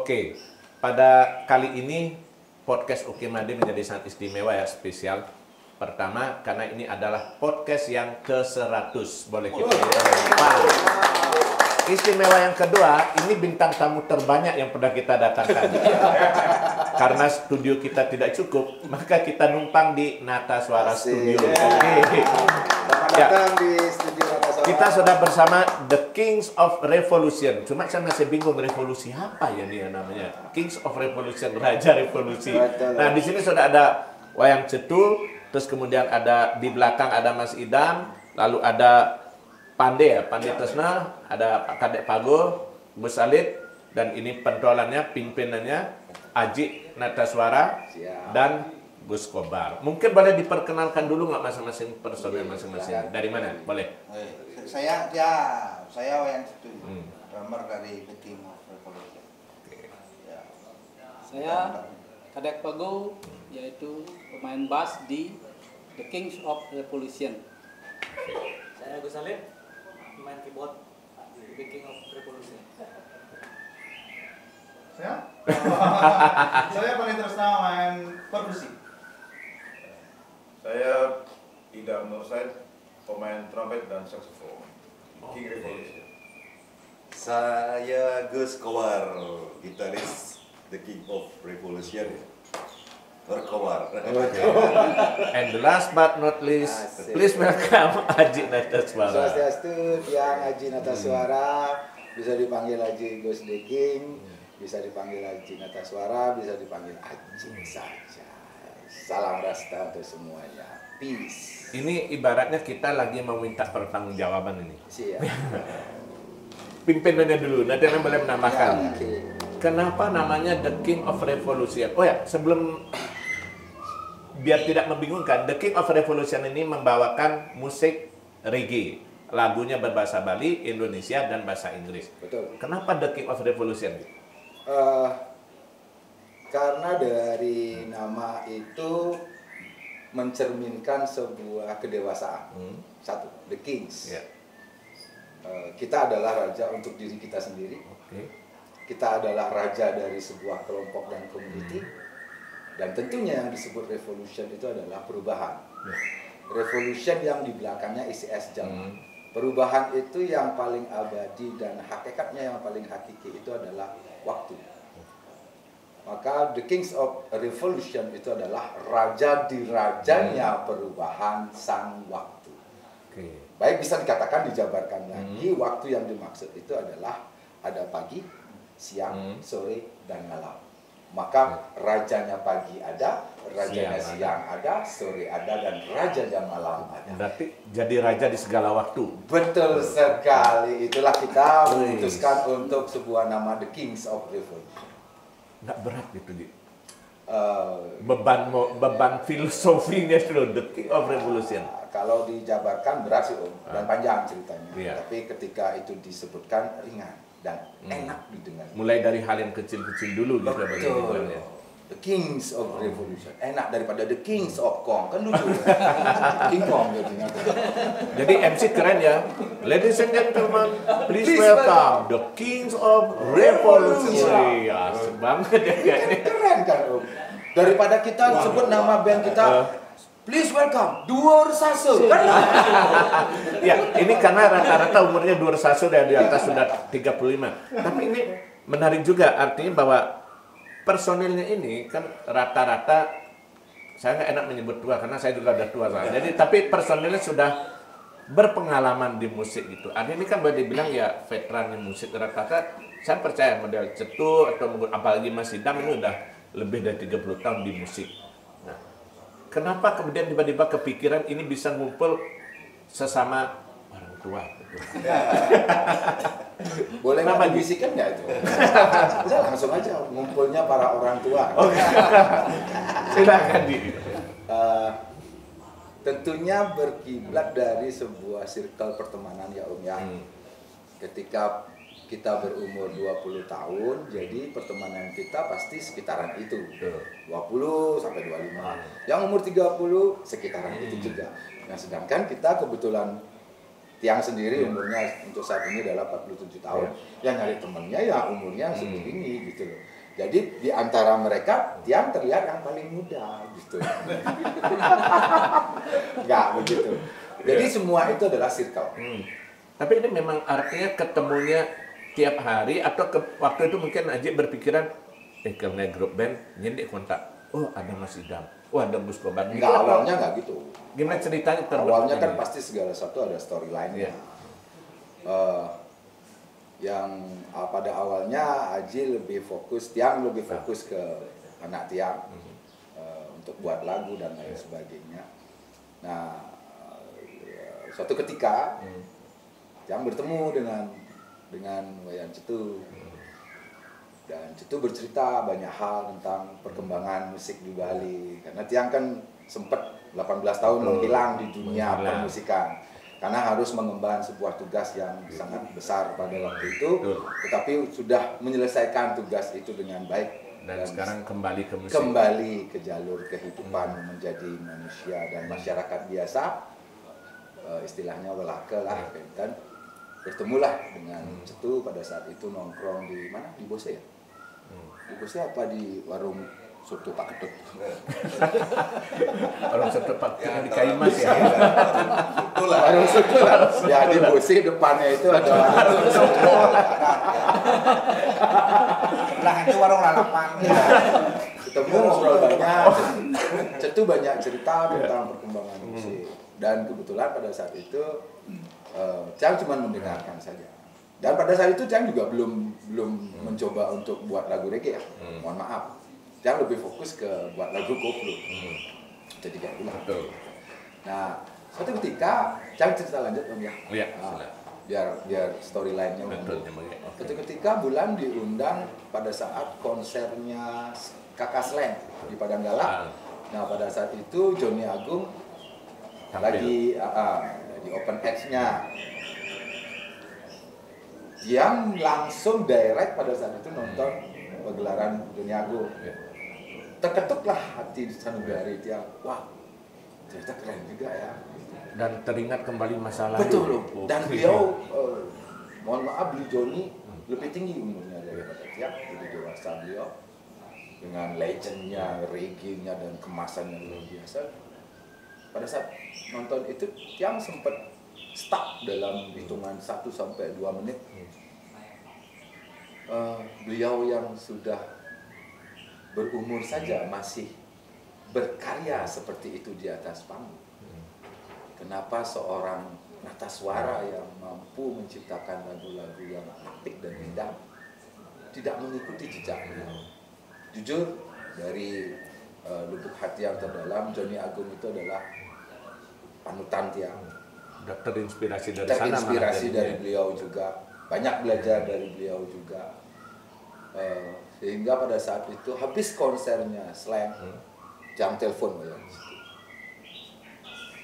Oke, pada kali ini podcast Oke Made menjadi sangat istimewa ya, spesial. Pertama, karena ini adalah podcast yang ke-100, boleh kita bilang. Istimewa yang kedua, ini bintang tamu terbanyak yang pernah kita datangkan. Karena studio kita tidak cukup, maka kita numpang di Nata Suara Studio. Oke. Datang di studio Nata Suara. Kita sudah bersama The Kings of Revolution. Cuma saya masih bingung revolusi apa ya dia namanya. Kings of Revolution, Raja Revolusi. Nah, di sini sudah ada Wayang Cetul, terus kemudian ada di belakang ada Mas Idam, lalu ada Pande ya, Pande Tresna, ada Pak Kadek Pago, Gus Salid, dan ini pentolannya, pimpinannya Aji Nata Suara dan Gus Kobar. Mungkin boleh diperkenalkan dulu nggak masing-masing personel masing-masing? Dari mana? Boleh. Saya Wayang Cetul, drummer dari The King of Revolution. Ya. Saya Kadek Pago, yaitu pemain bass di The Kings of Revolution. Saya Gus Salid, pemain keyboard di The King of Revolution. Saya paling Tresna main perkusi. Saya Idam Nur Said, pemain trompet dan saxophone. King Revolution. Saya Gus Kobar, gitaris The King of Revolution. Berkobar. And the last but not least, please welcome Aji Nata Suara. Swastiastu, Tiang Aji Nata Suara, bisa dipanggil Aji Gus The King, bisa dipanggil Aji Nata Suara, bisa dipanggil Aji saja. Salam rasta untuk semuanya. Peace. Ini ibaratnya kita lagi meminta pertanggungjawaban ini. Siap. Pimpinannya dulu, nanti Anda boleh menambahkan. Ya, oke. Kenapa namanya The King of Revolution? Oh ya, sebelum biar tidak membingungkan, The King of Revolution ini membawakan musik reggae. Lagunya berbahasa Bali, Indonesia, dan bahasa Inggris. Betul. Kenapa The King of Revolution? Karena dari nama itu mencerminkan sebuah kedewasaan. Satu, The Kings. Ya. Kita adalah raja untuk diri kita sendiri. Oke. Kita adalah raja dari sebuah kelompok dan community. Dan tentunya yang disebut revolution itu adalah perubahan. Revolution yang di belakangnya isi es zaman. Perubahan itu yang paling abadi dan hakikatnya yang paling hakiki itu adalah waktu. Maka The Kings of Revolution itu adalah raja di rajanya perubahan sang waktu. Baik, bisa dikatakan, dijabarkan lagi, waktu yang dimaksud itu adalah ada pagi, siang, sore, dan malam. Maka rajanya pagi ada, rajanya siang ada, sore ada, dan rajanya malam ada. Berarti jadi raja di segala waktu. Betul sekali. Itulah kita memutuskan untuk sebuah nama The Kings of Revolution. Nggak berat gitu, Ji? Beban filosofinya dulu, The King of Revolution. Kalau dijabarkan berat sih Om, dan panjang ceritanya. Iya. Tapi ketika itu disebutkan ringan dan enak didengar. Mulai dari hal yang kecil-kecil dulu gitu. Betul. The Kings of Revolution. Enak daripada The Kings of Kong. Kan lucu. King Kong jadinya. Jadi MC keren ya. Ladies and gentlemen, please welcome The Kings of Revolution. Asik banget ya kayaknya. Keren kan Om. Daripada kita sebut nama band kita, please welcome Duor Saso. Kan? Ya, ini karena rata-rata umurnya Duor Saso dan di atas sudah 35. Tapi ini menarik juga, artinya bahwa personilnya ini kan rata-rata, saya nggak enak menyebut tua karena saya juga udah tua. Jadi tapi personilnya sudah berpengalaman di musik gitu. Ada ini kan boleh dibilang ya veteran di musik rata-rata. Saya percaya model Cetul atau apalagi Mas Idam ini udah lebih dari 30 tahun di musik. Nah, kenapa kemudian tiba-tiba kepikiran ini bisa ngumpul sesama orang tua? Boleh nggak dibisikan nggak itu? Udah langsung aja ngumpulnya para orang tua. Silakan Di. Tentunya berkiblat dari sebuah circle pertemanan ya Om ya. Ketika kita berumur 20 tahun, jadi pertemanan kita pasti sekitaran itu. 20 sampai 25. Yang umur 30 sekitaran itu juga. Nah, sedangkan kita kebetulan Tiang sendiri umurnya untuk saat ini adalah 47 tahun. Yang nyari temennya ya umurnya seperti ini gitu loh. Jadi di antara mereka Tiang terlihat yang paling muda gitu. Enggak begitu. Jadi semua itu adalah circle. Tapi ini memang artinya ketemunya tiap hari atau waktu itu mungkin Aji berpikiran karena grup band jadi kontak. Oh ada Mas Idam. Oh ada Gus Kobar. Enggak, awalnya enggak gitu. Gimana ceritanya Awalnya kan pasti segala sesuatu ada storyline-nya. Yang pada awalnya Aji lebih fokus, Tiang lebih fokus ke anak Tiang untuk buat lagu dan lain sebagainya. Nah, suatu ketika Tiang bertemu dengan Wayan Cetu, dan Cetu bercerita banyak hal tentang perkembangan musik di Bali, karena Tiang kan sempat 18 tahun menghilang di dunia permusikan karena harus mengemban sebuah tugas yang sangat besar pada waktu itu, tetapi sudah menyelesaikan tugas itu dengan baik dan sekarang kembali ke musik, kembali ke jalur kehidupan menjadi manusia dan masyarakat biasa, istilahnya welake lah kan. Bertemulah dengan Cetu pada saat itu nongkrong di mana, di Bose ya? Di Bose apa di warung soto Pak Ketut? Warung soto Pak Ketut di Kaimas ya. Warung soto lah. Ya di Bose depannya itu ada warung soto. Lah itu warung lalapan. Ya. Ketemu ngobrol banyak. Cetu banyak cerita tentang perkembangan musik. Dan kebetulan pada saat itu Tiang cuma mendengarkan saja. Dan pada saat itu Tiang juga belum mencoba untuk buat lagu reggae ya. Mohon maaf. Tiang lebih fokus ke buat lagu koplo. Jadi kayak bilang. Nah, suatu ketika Tiang cerita lanjut Om ya. Iya. Biar storyline-nya. Suatu ketika Bulan diundang pada saat konsernya Kakak Slang di Padang Galak. Nah, pada saat itu Johnny Agung lagi di open X-nya. Yang langsung direct pada saat itu nonton pagelaran Johnny Agung. Terketuklah hati sanubari Tiang. Wah, ternyata keren juga ya. Dan teringat kembali masalah. Betul loh. Dan beliau, mohon maaf, beli Johnny lebih tinggi umurnya daripada Tiang, lebih dewasa beliau. Dengan legendnya, reggae-nya dan kemasannya luar biasa. Pada saat nonton itu Tiang sempat stuck dalam hitungan 1 sampai 2 menit. Beliau yang sudah berumur saja masih berkarya seperti itu di atas panggung. Kenapa seorang nata suara yang mampu menciptakan lagu-lagu yang apik dan indah tidak mengikuti jejaknya? Jujur, dari lubuk hati yang terdalam, Johnny Agung itu adalah panutan Tiang. Terinspirasi dari sana. Terinspirasi dari beliau juga, banyak belajar dari beliau juga. Sehingga pada saat itu habis konsernya Slang, jam telepon ya.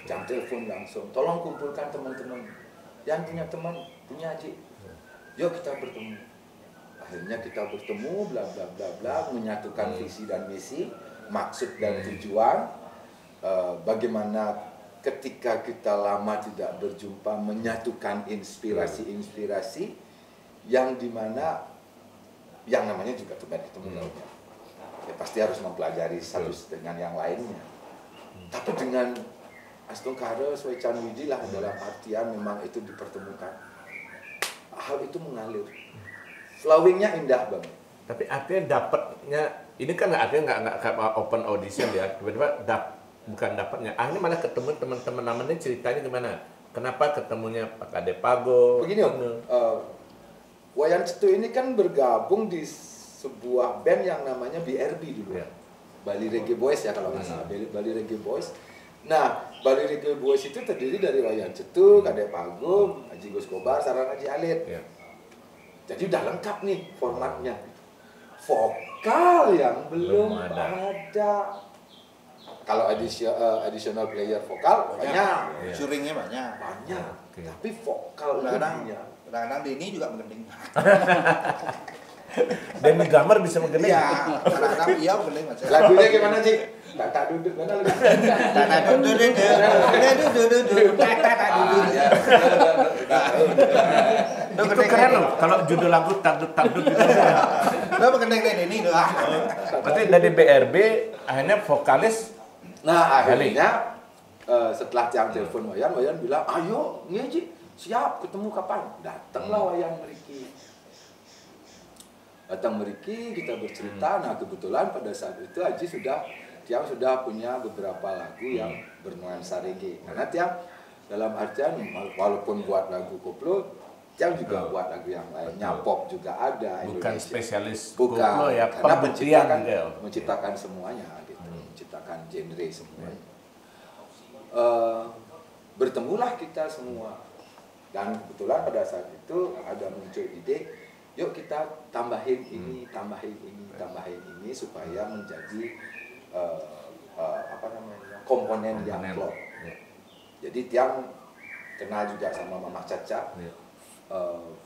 Jam telepon langsung, tolong kumpulkan teman-teman. Yang punya teman, punya Haji. Yuk kita bertemu. Akhirnya kita bertemu, bla bla bla bla, menyatukan visi dan misi, maksud dan tujuan. Bagaimana ketika kita lama tidak berjumpa, menyatukan inspirasi-inspirasi yang dimana yang namanya juga tuban ketemu lautnya. Ya pasti harus mempelajari satu dengan yang lainnya. Tapi dengan Astung Karo, Swechan Widi lah dalam artian memang itu dipertemukan. Hal itu mengalir. Flowingnya indah banget. Tapi artinya dapatnya, ini kan artinya nggak open audition ya, tiba-tiba bukan dapatnya. Akhirnya malah ketemu teman-teman namanya, ceritanya gimana? Kenapa ketemunya Pak Kade Pago? Begini Om, Wayan Cetu ini kan bergabung di sebuah band yang namanya BRB dulu. Ya. Bali Reggae Boys ya kalau nggak salah, Bali Reggae Boys. Nah, Bali Reggae Boys itu terdiri dari Wayan Cetu, Kade Pago, Haji Gus Kobar, Sarang Haji Alit. Ya. Jadi udah lengkap nih formatnya. Vokal yang belum ada. Kalau additional player vokal banyak. Syuringnya banyak. Banyak. Tapi vokal lebihnya. Kadang-kadang Denny juga menggending. Dan drummer bisa menggending. Iya, kadang-kadang dia menggending. Lagunya gimana sih? Tak duduk mana lagi? Itu keren loh, kalau judul lagu takdut gitu. Lo mengendeng Denny doa. Berarti dari BRB akhirnya vokalis. Nah akhirnya setelah Tiang telepon Wayan bilang, ayo Ji, siap ketemu kapan? Datanglah Wayan meriki. Datang meriki, kita bercerita. Nah kebetulan pada saat itu Tiang sudah punya beberapa lagu yang bernuansa reggae. Karena Tiang dalam artian walaupun buat lagu koplo, Tiang juga buat lagu yang lainnya, pop juga ada. Bukan Indonesia. spesialis Bukan, koplo ya, karena pembuktian menciptakan semuanya gitu, menciptakan genre semuanya. Bertemulah kita semua, dan kebetulan pada saat itu ada muncul ide, yuk kita tambahin ini supaya menjadi komponen yang klop. Jadi Tiang kenal juga sama Mama Caca,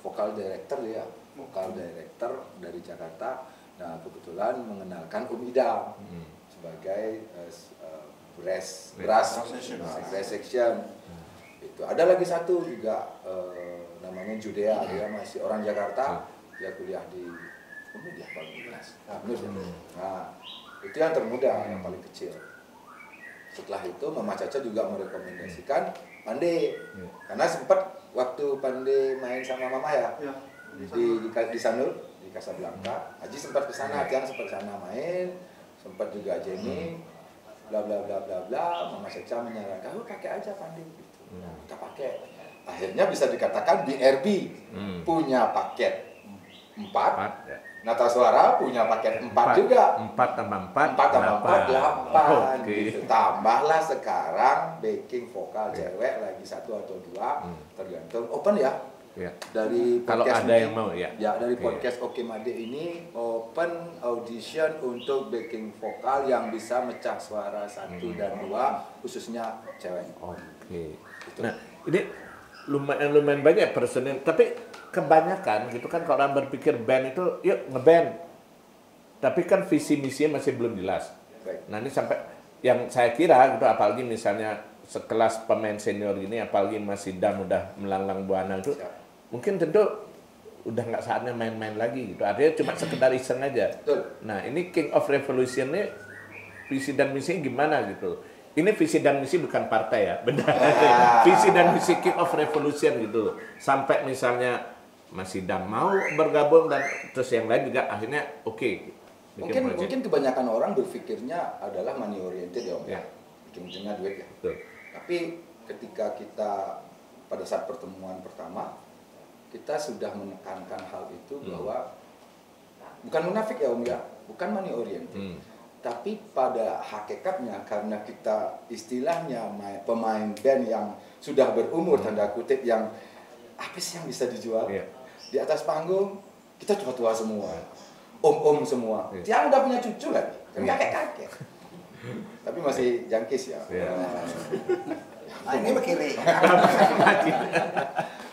vokal director dari Jakarta. Nah kebetulan mengenalkan Idam sebagai brass section. Itu ada lagi satu juga namanya Judea, dia masih orang Jakarta, dia kuliah di Nah itu yang termuda, yang paling kecil. Setelah itu Mama Caca juga merekomendasikan Pande, karena sempat waktu Pande main sama Mama ya, di Sanur, di Casablanca, Haji sempat ke sana, Tiang sempat ke sana main, sempat juga jamming, bla bla bla bla bla. Mama Caca menyarankan, pakai aja Pande gitu. Kita pakai. Akhirnya bisa dikatakan BRB punya paket 4. Nata Suara punya paket 4 juga. 4 tambah 4 8 gitu. Tambahlah sekarang backing vokal cewek lagi 1 atau 2, tergantung open ya. Dari kalau podcast ada ini, yang mau ya. Dari podcast Oke Made ini open audition untuk backing vokal yang bisa mecah suara 1 dan 2 khususnya cewek. Gitu. Nah, ini lumayan banyak personil, tapi kebanyakan gitu kan kalau orang berpikir band itu yuk ngeband, tapi kan visi misinya masih belum jelas. Nah ini sampai yang saya kira gitu, apalagi misalnya sekelas pemain senior ini, apalagi masih udah melanglang buana itu, mungkin tentu udah nggak saatnya main-main lagi gitu, artinya cuma sekedar iseng aja. Nah ini King of Revolution ini visi dan misinya gimana gitu. Ini visi dan misi bukan partai ya, benar. Visi dan misi King of Revolution gitu. Sampai misalnya masih mau bergabung dan terus yang lain juga akhirnya oke. Mungkin kebanyakan orang berpikirnya adalah money oriented ya, ujung-ujungnya duit ya. Tapi ketika kita pada saat pertemuan pertama, kita sudah menekankan hal itu bahwa bukan munafik ya Om ya, bukan money oriented. Tapi pada hakikatnya karena kita istilahnya pemain band yang sudah berumur tanda kutip, yang apa sih yang bisa dijual? Di atas panggung kita tua-tua semua, om-om semua. Tiang udah punya cucu kan, kakek-kakek. Tapi masih jangkis ya. Ini berkiri.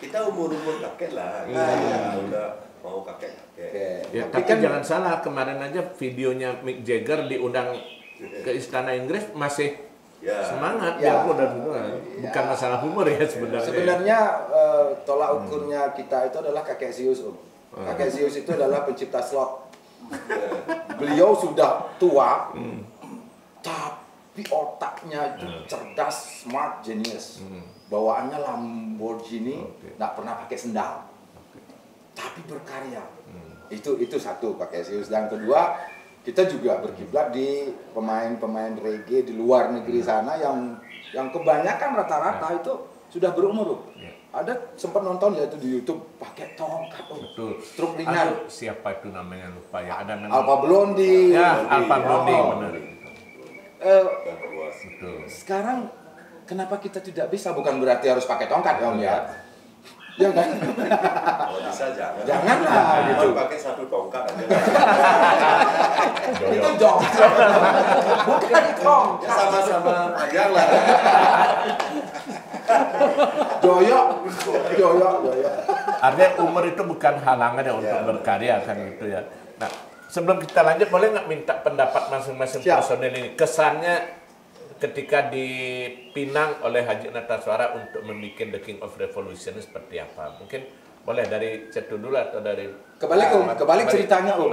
Kita umur kakek lah. Udah mau kakek. Tapi kan jangan salah, kemarin aja videonya Mick Jagger diundang ke Istana Inggris masih semangat bukan masalah humor ya sebenarnya. Sebenarnya tolak ukurnya kita itu adalah kakek Zeus Om. Kakek Zeus itu adalah pencipta slot. Beliau sudah tua, tapi otaknya itu cerdas, smart, genius. Bawaannya Lamborghini, nggak pernah pakai sendal, tapi berkarya. Itu satu kakek Zeus. Dan kedua, kita juga berkiblat di pemain-pemain reggae di luar negeri sana yang kebanyakan rata-rata itu sudah berumur. Ada sempat nonton ya itu di YouTube pakai tongkat, struk ringan. Siapa itu namanya lupa ya. Ada namanya Alpha Blondy. Alpha Blondy benar. Sekarang kenapa kita tidak bisa? Bukan berarti harus pakai tongkat ya Om ya. Ya kan? Kalau bisa janganlah gitu. Pakai satu tongkat aja. Itu jongkok. Bukan tongkat. Sama-sama panjang lah. Joyok. Artinya umur itu bukan halangan ya untuk berkarya kan gitu ya. Nah, sebelum kita lanjut boleh nggak minta pendapat masing-masing personel ini? Kesannya ketika dipinang oleh Haji Nata Suara untuk membuat The King of Revolution seperti apa? Mungkin Boleh dari Cetu dulu atau dari Kebalik ceritanya Om.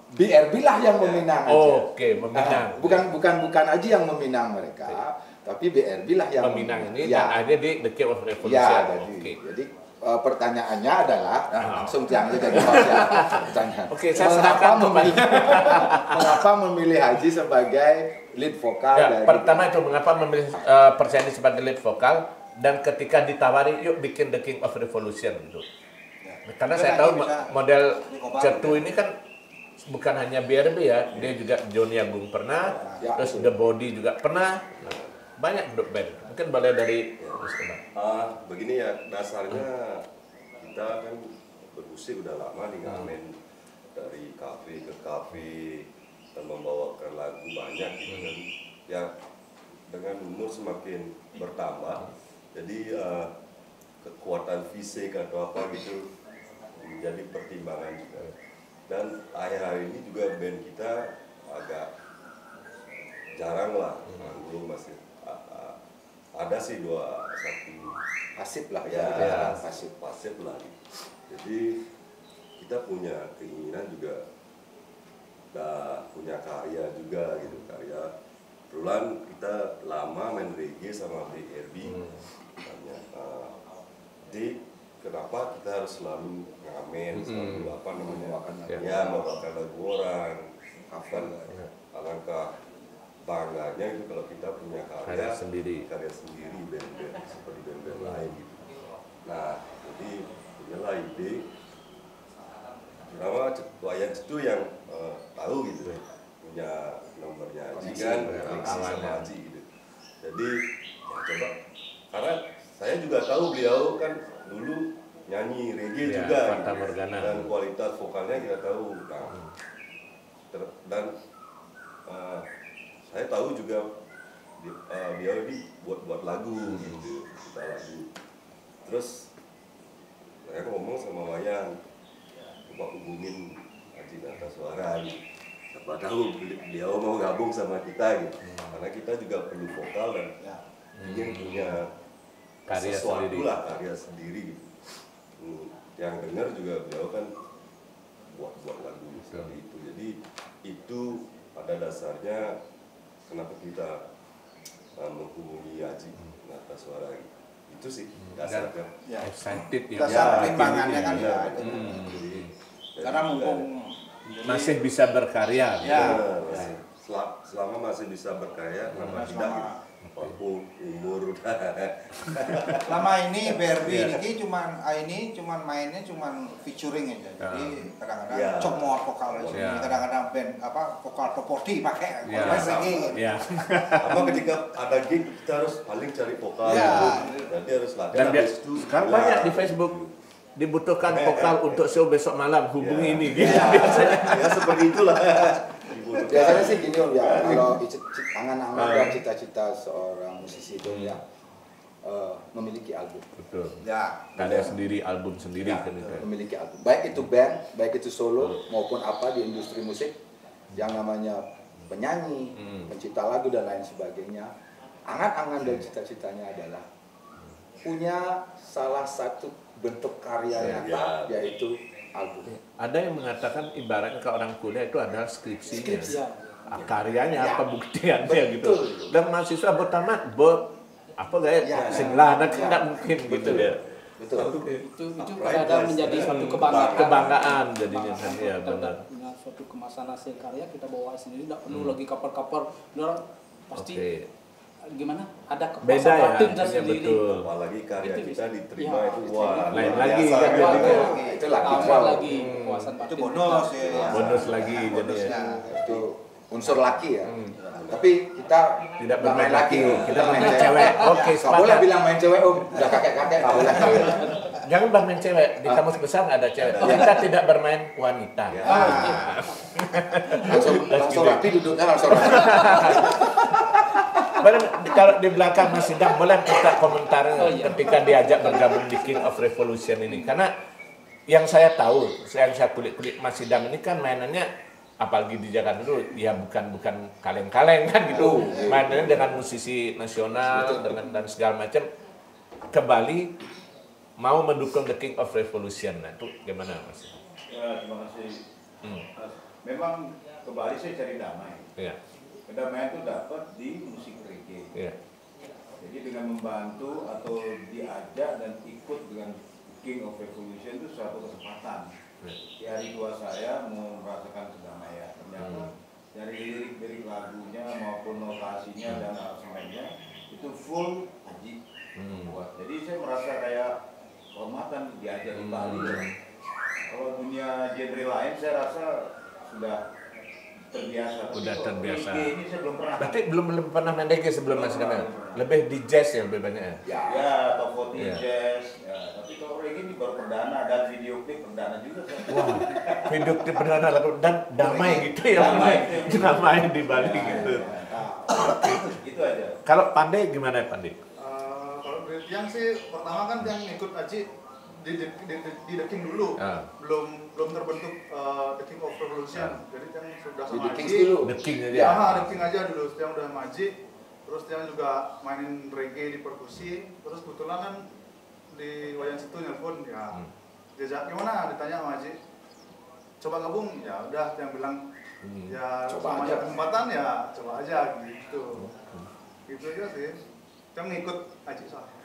BRB lah yang meminang aja. Oke, meminang. Bukan Aji yang meminang mereka, tapi BRB lah yang meminang ini ya. dan akhirnya di The Cave of Revolution. Ya, Oke. jadi pertanyaannya adalah langsung yang jadi pertanyaan. Oke, saya serahkan mengapa memilih Haji sebagai lead vokal dari pertama itu mengapa memilih Persiani sebagai lead vokal dan ketika ditawari yuk bikin The King of Revolution gitu. Karena saya tahu model Cetu ini kan bukan hanya BRB ya, dia juga Joni Agung pernah, terus The Body juga pernah, banyak grup band. Mungkin boleh dari begini ya, dasarnya kita kan bermusik udah lama nih ngamen dari kafe ke kafe dan membawakan lagu banyak gitu kan. Ya dengan umur semakin bertambah, jadi kekuatan fisik atau apa gitu menjadi pertimbangan juga. Dan akhir-akhir ini juga band kita agak jarang lah manggung, masih ada sih satu pasif lah ya, pasif lah. Jadi kita punya keinginan juga punya karya juga gitu, karya. Kebetulan kita lama main reggae sama BRB. Jadi kenapa kita harus selalu ngamen, selalu apa namanya, membawakan lagu orang. Alangkah bangganya itu kalau kita punya karya sendiri band-band seperti band-band lain gitu. Nah, jadi punyalah ide. Terutama Wayan itu yang tahu gitu, punya nomornya Haji kan, sama Haji gitu. Jadi ya coba, karena saya juga tahu beliau kan dulu nyanyi reggae juga gitu. Dan kualitas vokalnya kita tahu. Nah, dan saya tahu juga dia ini buat lagu gitu, kita lagu. Terus saya ngomong sama Wayan, coba hubungin Haji Natasuara gitu. Siapa tahu beliau mau gabung sama kita gitu. Karena kita juga perlu vokal dan ingin punya sesuatu lah, karya sendiri gitu. Yang dengar juga beliau kan buat lagu seperti itu. Jadi itu pada dasarnya kenapa kita menghubungi Haji Natasuara gitu. Itu sih dasarnya. Excited ya. Dasar pertimbangannya kan ya. Karena mumpung masih bisa berkarya. Selama masih bisa berkarya, kenapa tidak gitu. Walaupun umur lama ini BRB ini cuman mainnya cuman featuring aja. Jadi kadang-kadang comot vokal kadang-kadang band vokal topodi pakai reggae. Apa ketika ada gig kita harus paling cari vokal. Jadi harus latihan. Dan sekarang banyak di Facebook dibutuhkan vokal untuk show besok malam, hubungi ini gitu. Biasanya ya seperti itulah. Biasanya sih gini Om ya, kalau angan-angan dan cita-cita seorang musisi itu ya memiliki album. Betul. Ya. Karya sendiri, album sendiri kan itu. Memiliki album. Baik itu band, baik itu solo maupun apa di industri musik yang namanya penyanyi, pencipta lagu dan lain sebagainya. Angan-angan dan cita-citanya adalah punya salah satu bentuk karya nyata yaitu album. Ada yang mengatakan ibaratnya ke orang kuliah itu adalah skripsinya, karyanya, pembuktiannya gitu. Dan mahasiswa bertamat apa gaya singlah, tidak mungkin gitu ya. Betul. Itu kadang menjadi suatu kebanggaan jadinya kan ya benar. Dengan suatu kemasan hasil karya kita bawa sendiri, tidak perlu lagi cover-cover. Orang pasti gimana? Ada kepuasan batin tersendiri. Apalagi karya kita diterima itu lain lagi kan itu lagi kepuasan batin. Itu bonus bonus lagi jadinya. Itu unsur laki ya. Tapi kita tidak bermain laki, kita main cewek. Oke, nggak boleh bilang main cewek Om, udah kakek-kakek nggak boleh. Jangan bermain cewek, di kamus besar nggak ada cewek. Kita tidak bermain wanita. Langsung rapi duduknya langsung rapi. Kalau di belakang Mas Idam boleh minta komentar ketika diajak bergabung di King of Revolution ini, karena yang saya tahu, yang saya kulik-kulik Mas Idam ini kan mainannya apalagi di Jakarta dulu ya bukan kaleng-kaleng kan gitu, mainannya dengan musisi nasional dengan dan segala macam. Ke Bali mau mendukung The King of Revolution. Nah, itu gimana Mas? Ya, terima kasih. Mas. Memang ke Bali saya cari damai. Iya. Kedamaian itu dapat di musik reggae. Iya. Jadi dengan membantu atau diajak dan ikut dengan King of Revolution itu suatu kesempatan. Di hari tua saya mau merasakan kedamaian. Ternyata dari lirik-lirik lagunya maupun notasinya dan aransemennya itu full Haji buat. Jadi saya merasa kayak kehormatan diajak di Bali. Kalau dunia genre lain saya rasa sudah terbiasa. Udah terbiasa. Reggae ini saya belum pernah. Berarti belum pernah main reggae sebelum Mas Kamil? Lebih di jazz ya lebih banyak ya? Ya, top 40 Ya. jazz. Ya, tapi kalau reggae ini baru perdana dan video klip perdana juga. Wah, video klip perdana lagu dan damai gitu ya. Damai di Bali gitu. Itu aja. Kalau Pandai gimana ya Pandai? Kalau yang sih pertama kan yang ikut Aji di The King dulu, belum terbentuk The King of Revolution. Jadi yang sudah Di sama The Kings Aji. dulu. The King aja. Ya, The King aja dulu. Yang udah sama Aji, terus yang juga mainin reggae di perkusi. Terus kebetulan kan di Wayan situ nelpon ya. Diajak gimana? Ditanya sama Aji. Coba gabung, ya udah yang bilang ya Coba sama aja. ada kesempatan ya coba aja gitu. Gitu aja sih. Yang ngikut Aji soalnya.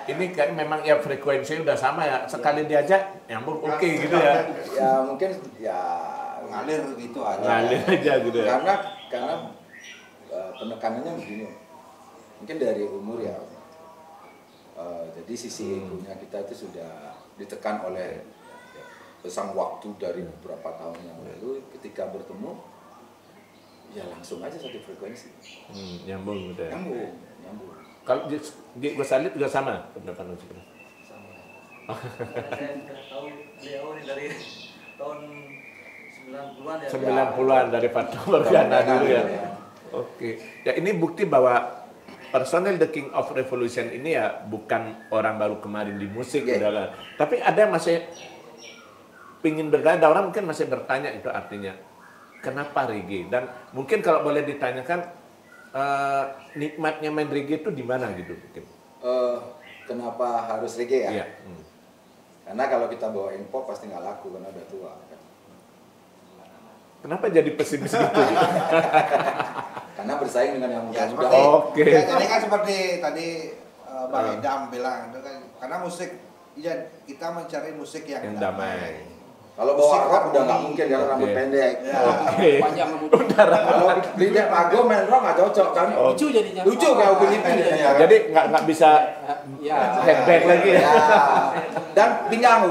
Ini kan memang ya frekuensi udah sama ya. Sekali diajak nyambung oke gitu ya. Ya mungkin ya Ngalir gitu aja. Ngalir aja gitu ya. karena penekanannya begini. Mungkin dari umur ya. Jadi sisi egonya kita itu sudah ditekan oleh pesan waktu dari beberapa tahun yang lalu. Ketika bertemu ya langsung aja satu frekuensi. Nyambung gitu ya. Nyambung. Kalau di Gus Salid juga sama pendapat Mas Kamil? Sama. Saya sudah tahu beliau ini dari tahun 90-an ya. 90-an dari Fatu Morgana dulu ya. Oke. Ya ini bukti bahwa personel The King of Revolution ini ya bukan orang baru kemarin di musik udahlah. Tapi ada yang masih pingin bertanya, ada orang mungkin masih bertanya itu artinya kenapa reggae, dan mungkin kalau boleh ditanyakan nikmatnya main reggae itu di mana gitu mungkin. Kenapa harus reggae ya? Iya. Karena kalau kita bawain pop pasti nggak laku karena udah tua. Kenapa jadi pesimis gitu? Karena bersaing dengan yang Ya, muda-muda. seperti, Oke. ya, jadi kan seperti tadi Bang Edam bilang, itu kan, karena musik, ya, kita mencari musik yang damai. Kalau bawa rock udah nggak mungkin karena rambut Oke. pendek. Ya. Oke. Panjang rambut. Kalau lidah pago main rock nggak cocok kan? Lucu jadinya. Lucu kayak Upin Ipin jadinya kan? Jadi nggak bisa Ya. headbang lagi ya. Ya. Dan pinggang.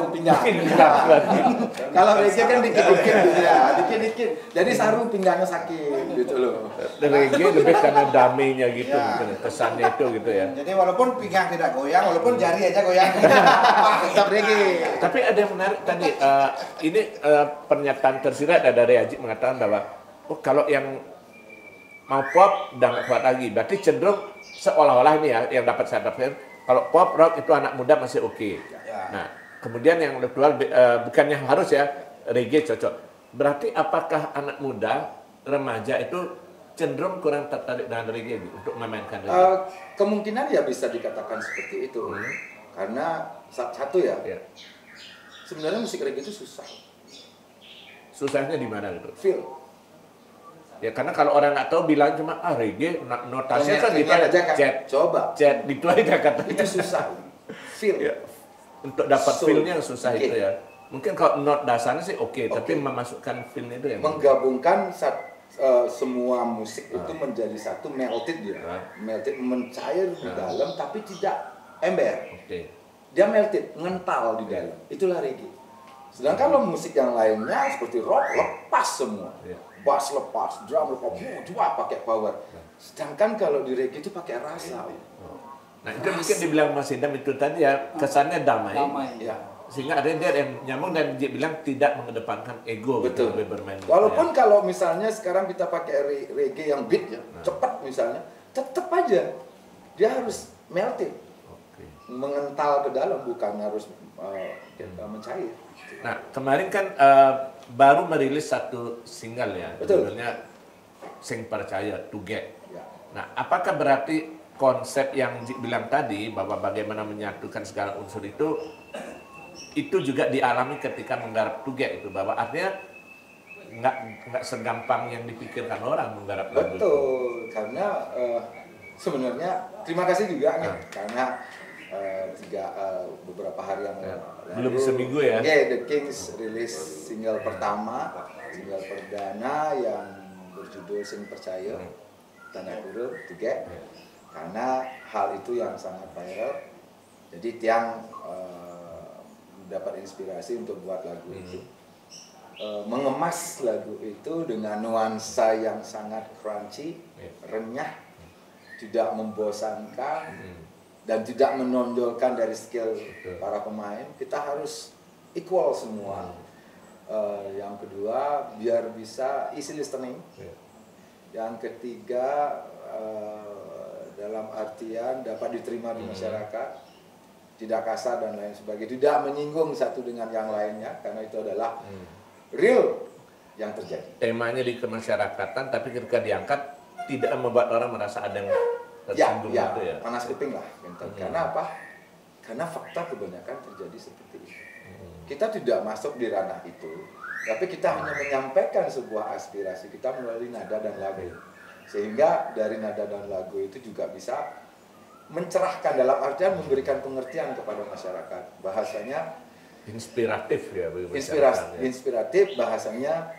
Kalau reggae kan dikit-dikit gitu ya, dikit-dikit. Jadi sarung pinggangnya sakit gitu loh. Reggae lebih karena damainya gitu, Ya. mungkin kesannya itu gitu ya. Jadi walaupun pinggang tidak goyang, walaupun jari aja goyang. Tetap reggae. Tapi ada yang menarik tadi, ini pernyataan tersirat dari Haji mengatakan bahwa kalau yang mau pop udah nggak kuat lagi, berarti cenderung seolah-olah ini ya yang dapat saya dapatkan, kalau pop rock itu anak muda masih oke. Ya. Nah, kemudian yang kedua bukannya harus ya reggae cocok. Berarti apakah anak muda, remaja itu cenderung kurang tertarik dengan reggae untuk memainkan reggae? Kemungkinan ya bisa dikatakan seperti itu. Karena satu ya, Ya. sebenarnya musik reggae itu susah. Susahnya di mana gitu? Feel. Ya karena kalau orang nggak tahu bilang cuma reggae notasinya kan gitu aja kan. chat Coba. gitu aja katanya. Itu susah. Feel. Ya. Untuk dapat So, feel-nya yang susah oke. itu ya. Mungkin kalau not dasarnya sih oke, tapi memasukkan feel-nya itu yang Menggabungkan semua musik itu menjadi satu melted dia. Melted mencair di dalam tapi tidak ember. Oke. Dia melted, ngental di dalam. Itulah reggae. Sedangkan kalau musik yang lainnya seperti rock lepas semua. Iya. Bass lepas, drum lepas, cuma pakai power. Sedangkan kalau di reggae itu pakai rasa. Nah itu mungkin dibilang Mas Indam itu tadi ya kesannya damai. Damai. Ya. Sehingga ada dia yang nyambung dan dia bilang tidak mengedepankan ego gitu, Betul. lebih bermain. gitu Walaupun ya. kalau misalnya sekarang kita pakai reggae yang beat ya, cepat misalnya, tetap aja dia harus melted, Oke. mengental ke dalam, bukan harus mencair. Nah kemarin kan baru merilis satu single ya, Betul. judulnya Sing Percaya To Get. Ya. Nah apakah berarti konsep yang bilang tadi bahwa bagaimana menyatukan segala unsur itu juga dialami ketika menggarap Tugek itu, bahwa artinya nggak segampang yang dipikirkan orang menggarap lagu. Betul, karena sebenarnya terima kasih juga nih karena beberapa hari yang lalu belum seminggu ya. The Kings rilis single pertama, single perdana yang berjudul Sing Percaya, tanda kurung Tugek. Karena hal itu yang sangat viral, jadi Tiang mendapat inspirasi untuk buat lagu itu. Mengemas lagu itu dengan nuansa yang sangat crunchy, renyah, tidak membosankan, dan tidak menonjolkan dari skill para pemain. Kita harus equal semua. Yang kedua, biar bisa easy listening. Yang ketiga, dalam artian dapat diterima di masyarakat, tidak kasar dan lain sebagainya, tidak menyinggung satu dengan yang lainnya, karena itu adalah real yang terjadi. Temanya di kemasyarakatan, tapi ketika diangkat tidak membuat orang merasa ada yang tersinggung gitu ya. Panas keping lah. Karena apa? Karena fakta kebanyakan terjadi seperti itu. Kita tidak masuk di ranah itu, tapi kita hanya menyampaikan sebuah aspirasi kita melalui nada dan lagu. Sehingga dari nada dan lagu itu juga bisa mencerahkan, dalam artian memberikan pengertian kepada masyarakat. Bahasanya inspiratif ya, inspiratif, bahasanya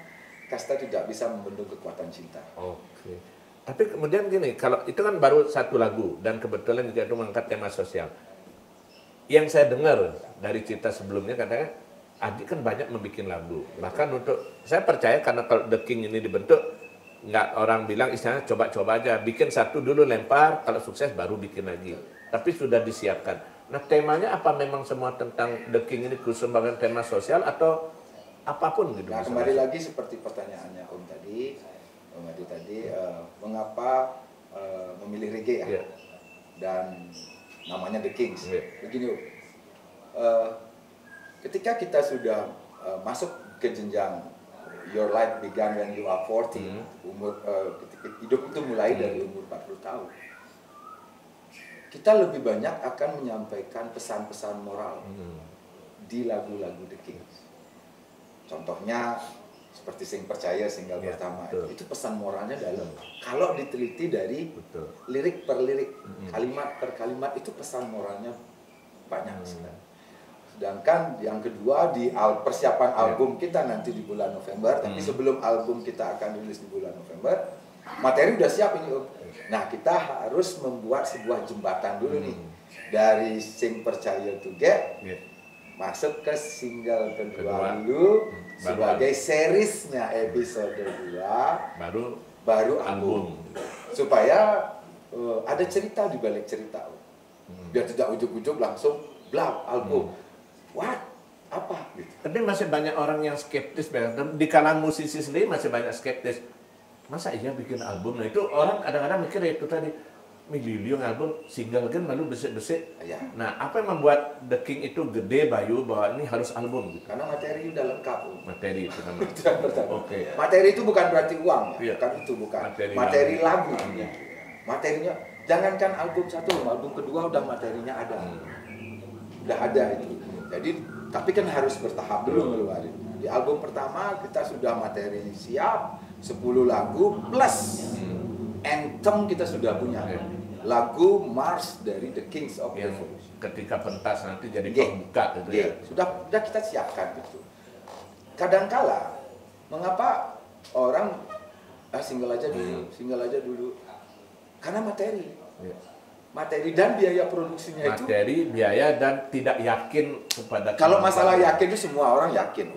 kasta tidak bisa membendung kekuatan cinta. Oke. Tapi kemudian gini, kalau itu kan baru satu lagu dan kebetulan juga itu mengangkat tema sosial. Yang saya dengar dari cerita sebelumnya katanya Adi kan banyak membuat lagu. Bahkan untuk saya percaya karena kalau The King ini dibentuk, nggak orang bilang istilahnya coba-coba aja, bikin satu dulu lempar, kalau sukses baru bikin lagi. Tapi sudah disiapkan. Nah, temanya apa memang semua tentang The King ini khusus sebagai tema sosial atau apapun gitu? Nah, kembali lagi seperti pertanyaannya Om Adi tadi, mengapa memilih reggae ya? Dan namanya The Kings. Begini, ketika kita sudah masuk ke jenjang your life began when you are 40, hidup itu mulai dari umur 40 tahun. Kita lebih banyak akan menyampaikan pesan-pesan moral di lagu-lagu The Kings. Contohnya seperti Sing Percaya, single pertama, itu pesan moralnya dalam. Kalau diteliti dari lirik per lirik, kalimat per kalimat, itu pesan moralnya banyak sekali. Sedangkan yang kedua di persiapan album kita nanti di bulan November, tapi sebelum album kita akan rilis di bulan November, materi udah siap ini Om. Nah, kita harus membuat sebuah jembatan dulu nih dari Sing Percaya Tugek masuk ke single kedua dulu sebagai seriesnya episode 2 baru album. Supaya ada cerita di balik cerita. Biar tidak ujuk-ujuk langsung blam album. What? Apa? Gitu. Tapi masih banyak orang yang skeptis, di kalangan musisi sendiri masih banyak skeptis. Masa iya bikin album? Nah itu orang kadang-kadang mikir itu tadi, Mililiung album single kan lalu besek-besek. Nah apa yang membuat The King itu gede Bayu bahwa ini harus album? Gitu? Karena materi udah lengkap. Materi itu namanya. Oke. Materi itu bukan berarti uang, ya? Kan itu bukan. Materi lagu. Materinya, jangankan album satu, album kedua udah materinya ada. Udah ada itu. Jadi, tapi kan harus bertahap dulu ngeluarin. Di album pertama kita sudah materi siap, 10 lagu plus anthem kita sudah punya. Lagu March dari The Kings of Revolution. Ketika pentas nanti jadi pembuka gitu ya. Sudah kita siapkan itu. Kadangkala mengapa orang single aja dulu. Karena materi. Materi dan biaya produksinya itu. Materi, biaya dan tidak yakin kepada. Kalau masalah yakin itu semua orang yakin.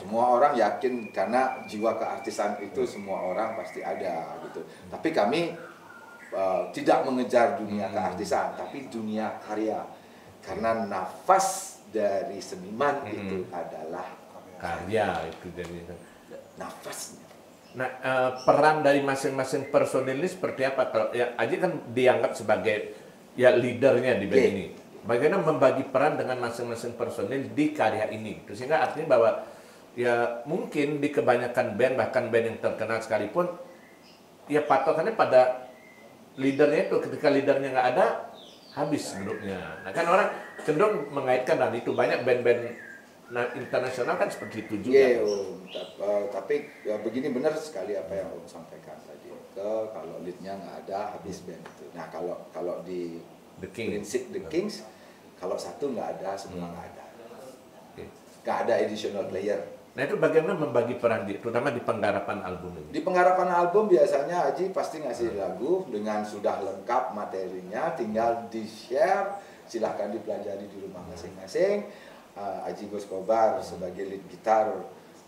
Semua orang yakin karena jiwa keartisan itu semua orang pasti ada gitu. Tapi kami tidak mengejar dunia keartisan, tapi dunia karya. Karena nafas dari seniman itu adalah karya itu jadi nafasnya. Nah, peran dari masing-masing personil ini seperti apa? Kalau ya Aji kan dianggap sebagai ya leadernya di band ini. Bagaimana membagi peran dengan masing-masing personil di karya ini? Sehingga artinya bahwa ya mungkin di kebanyakan band, bahkan band yang terkenal sekalipun, ya patokannya pada leadernya itu, ketika leadernya nggak ada, habis grupnya. Nah kan orang cenderung mengaitkan, dan itu banyak band-band internasional kan seperti itu juga. Iya, tapi ya begini, benar sekali apa yang Om sampaikan tadi. Kalau leadnya nggak ada, habis band itu. Nah kalau di prinsip The Kings, kalau satu nggak ada, semua nggak ada. Nggak ada additional player. Nah itu bagaimana membagi peran, terutama di penggarapan album ini? Di penggarapan album biasanya Aji pasti ngasih lagu dengan sudah lengkap materinya, tinggal di-share, silahkan dipelajari di rumah masing-masing. Aji Goskobar sebagai lead gitar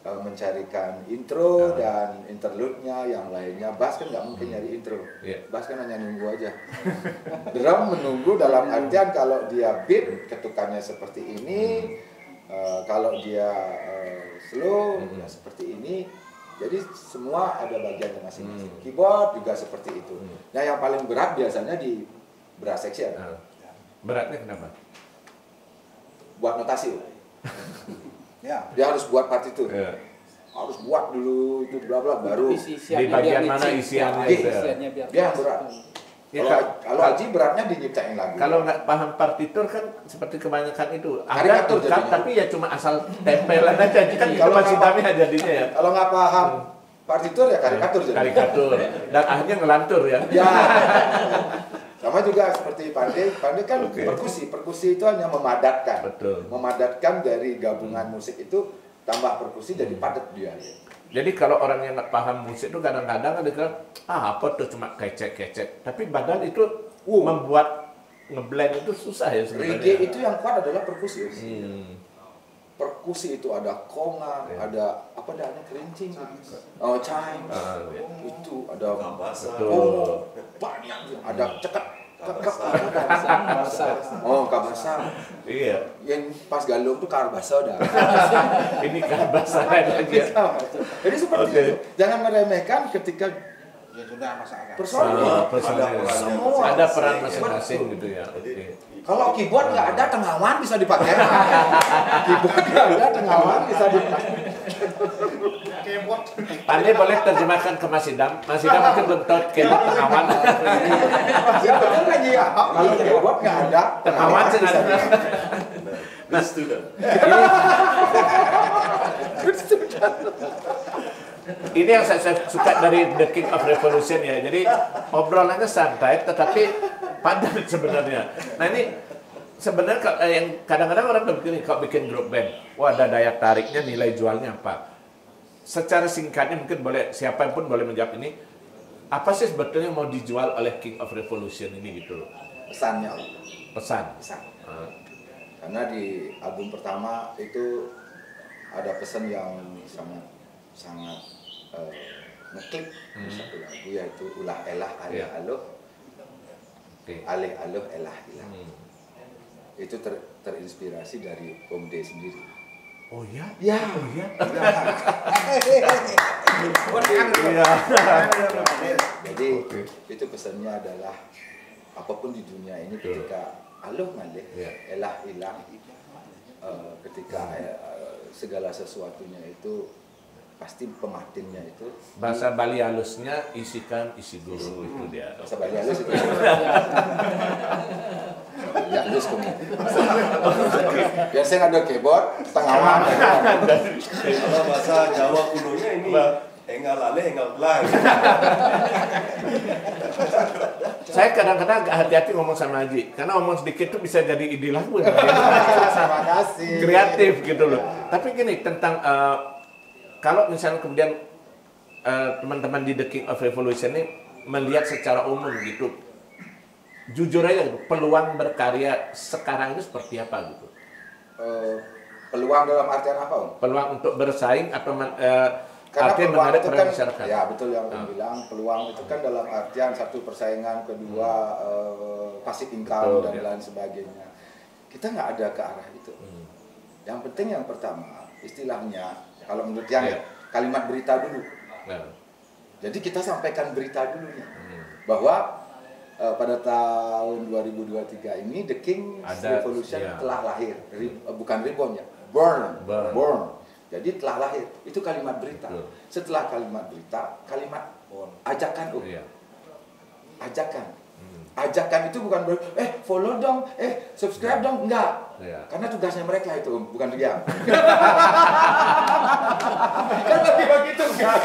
mencarikan intro dan interlude-nya, yang lainnya. Bass kan nggak mungkin nyari intro, bass kan hanya nunggu aja. Drum menunggu dalam artian kalau dia beat ketukannya seperti ini, kalau dia slow ya seperti ini. Jadi semua ada bagiannya masing-masing. Keyboard juga seperti itu. Nah yang paling berat biasanya di brass section. Beratnya kenapa? Buat notasi. Ya. Dia harus buat partitur. Harus buat dulu itu bla bla baru. Di bagian mana isiannya itu. Dia yang berat. Ya, kalau Aji beratnya dinyiptain lagu. Kalau nggak paham partitur kan seperti kebanyakan itu. Karikatur ada tapi ya cuma asal tempelan aja. Kan kalau masih kami jadinya ya. Kalau nggak paham partitur ya karikatur jadi. Karikatur. Dan akhirnya ngelantur ya. Ya. Sama juga seperti Pandey kan perkusi itu hanya memadatkan. Betul. Memadatkan dari gabungan musik itu, tambah perkusi jadi padat dia. Jadi kalau orang yang nggak paham musik itu kadang-kadang ada apa tuh cuma kecek-kecek. Tapi padahal itu membuat ngeblend itu susah ya sebenarnya. Reggae itu yang kuat adalah perkusi. Perkusi itu ada konga, ada apa namanya, kerincing, chimes, itu ada banyak, ada cekak, kabasa. Iya. Yang pas galung tuh karbasa dah. Ini karbasa lagi. Jadi seperti itu. Jangan meremehkan ketika personil. Semua ada peran masing-masing gitu ya. Kalau keyboard nggak ada, tengawan bisa dipakai. Keyboard nggak ada, tengawan bisa dipakai. Pandey boleh terjemahkan ke Mas Idam. Mas Idam mungkin belum tahu keyboard tengawan. Betul lagi ya. Kalau keyboard nggak ada, tengawan sih ada. Nah, student. Ini yang saya suka dari The King of Revolution ya. Jadi obrolannya santai tetapi padat sebenarnya. Nah ini sebenarnya yang kadang-kadang orang berpikir kalau bikin grup band, wah ada daya tariknya, nilai jualnya apa? Secara singkatnya mungkin boleh siapapun boleh menjawab ini. Apa sih sebetulnya mau dijual oleh King of Revolution ini gitu loh? Pesannya. Pesan. Karena di album pertama itu ada pesan yang sangat ngeklik di satu lagu, yaitu ulah elah alih aluh alih aluh elah ilah. Itu terinspirasi dari Om D sendiri. Oh ya? Ya. Oh ya. Jadi itu pesannya adalah apapun di dunia ini ketika aluh ngalih elah ilah, ketika segala sesuatunya itu pasti pematinnya itu bahasa Bali halusnya isikan isi guru itu dia. Bahasa Bali halus itu. Ya halus kemudian. Biasanya ada keyboard, tengawan. Kalau bahasa Jawa kunonya ini engal ale engal belang. Saya kadang-kadang agak hati-hati ngomong sama Haji, karena ngomong sedikit tuh bisa jadi ide lagu. Terima kasih. Kreatif gitu loh. Tapi gini tentang kalau misalnya kemudian teman-teman di The King of Revolution ini melihat secara umum gitu, jujur aja gitu, peluang berkarya sekarang itu seperti apa gitu? Peluang dalam artian apa, Om? Peluang untuk bersaing atau karena artinya peluang itu kan, masyarakat? ya betul yang Om bilang, peluang itu kan dalam artian satu persaingan, kedua passive income dan lain sebagainya. Kita nggak ada ke arah itu. Yang penting yang pertama, istilahnya kalau menurut yang kalimat berita dulu. Jadi kita sampaikan berita dulu nih, bahwa pada tahun 2023 ini The King Revolution telah lahir, bukan reborn ya, born. Jadi telah lahir, itu kalimat berita. Setelah kalimat berita, kalimat ajakan, ajakan. ajakan itu bukan follow dong, subscribe dong, enggak. Ya. Karena tugasnya mereka itu, bukan dia. Kan bagi-bagi tugas,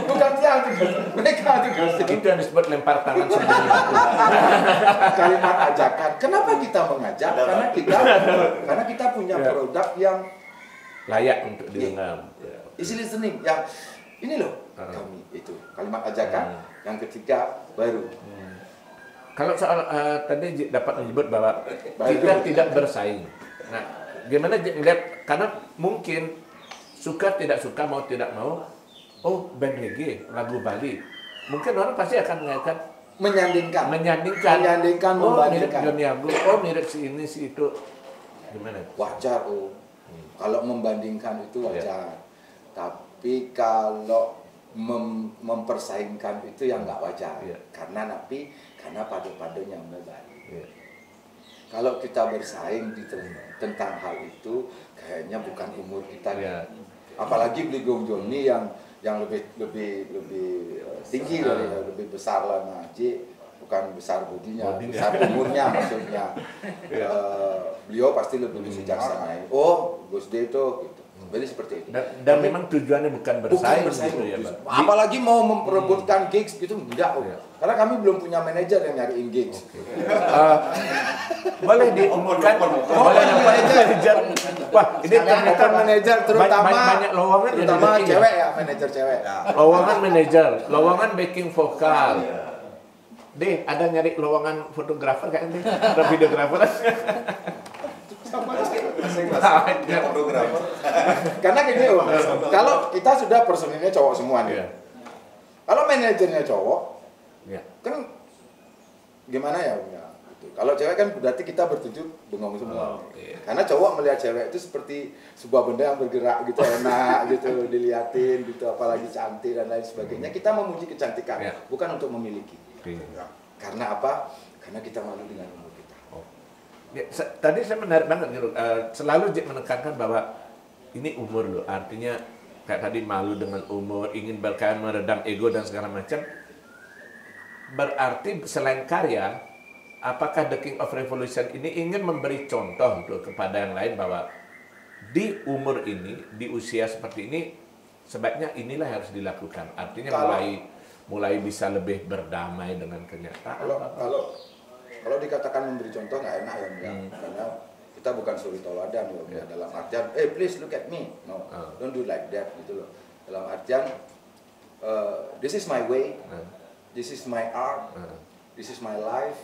bukan dia tugas, mereka tugasnya. Itu yang disebut lempar tangan sembunyi. Kalimat ajakan. Kenapa kita mengajak? Karena kita punya produk yang layak untuk didengar. easy listening, yang ini loh kami itu kalimat ajakan. Yang ketiga baru. Kalau soal tadi dapat menyebut bahwa kita tidak bersaing. Nah, gimana melihat, karena mungkin suka tidak suka, mau tidak mau, oh band reggae, lagu Bali, mungkin orang pasti akan mengaitkan menyandingkan, membandingkan, membandingkan. Mirip Johnny Agung, oh mirip si ini si itu, gimana? Wajar, kalau membandingkan itu wajar. Tapi kalau mempersaingkan itu yang nggak wajar. Karena padu-padunya Bali. Kalau kita bersaing tentang hal itu, kayaknya bukan umur kita. Apalagi Bli Gong Johnny yang lebih tinggi, lebih besar lah Haji, bukan besar bodinya, besar umurnya maksudnya. Beliau pasti lebih bijaksana. Oh, Gus D itu gitu. Jadi seperti itu. Dan memang tujuannya bukan bersaing gitu ya, Pak. Apalagi mau memperebutkan gigs gitu, enggak. Karena kami belum punya manajer yang nyariin gigs. Boleh diumumkan, boleh manajer. Wah, ini ternyata manajer terutama banyak lowongan, terutama cewek ya, manajer cewek. Lowongan manajer, lowongan backing vokal. Ada nyari lowongan fotografer kayaknya, ada videografer. Karena gini kalau kita sudah personilnya cowok semua nih, kalau manajernya cowok, kan gimana ya? Kalau cewek kan berarti kita bertujuh bengong semua. Karena cowok melihat cewek itu seperti sebuah benda yang bergerak gitu, enak gitu, diliatin gitu, apalagi cantik dan lain sebagainya. Kita memuji kecantikan, bukan untuk memiliki. Karena apa? Karena kita malu dengan umur kita. Tadi saya menarik banget gitu. Selalu menekankan bahwa ini umur loh. Artinya kayak tadi malu dengan umur, ingin berkarya, meredam ego dan segala macam. Berarti selain karya, apakah The King of Revolution ini ingin memberi contoh kepada yang lain bahwa di umur ini, di usia seperti ini, sebaiknya inilah yang harus dilakukan. Artinya mulai bisa lebih berdamai dengan kenyataan. Kalau dikatakan memberi contoh nggak enak ya, karena kita bukan suri tauladan loh. Dalam artian, please look at me, no, don't do like that gitu loh. Dalam artian, this is my way, this is my art, this is my life.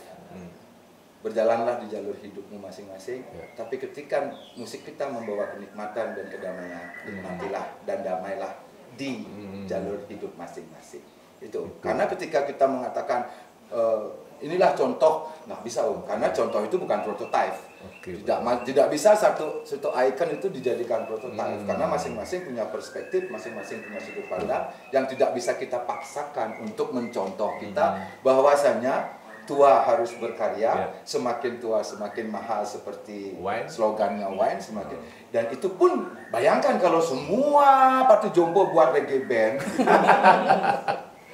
Berjalanlah di jalur hidupmu masing-masing. Tapi ketika musik kita membawa kenikmatan dan kedamaian, nikmatilah dan damailah di jalur hidup masing-masing. Itu karena ketika kita mengatakan inilah contoh, nggak bisa karena contoh itu bukan prototype. Tidak bisa satu icon itu dijadikan prototype karena masing-masing punya perspektif, masing-masing punya sudut pandang yang tidak bisa kita paksakan untuk mencontoh kita bahwasanya tua harus berkarya, semakin tua semakin mahal seperti slogannya wine semakin. Dan itu pun bayangkan kalau semua Pati Jompo buat reggae band.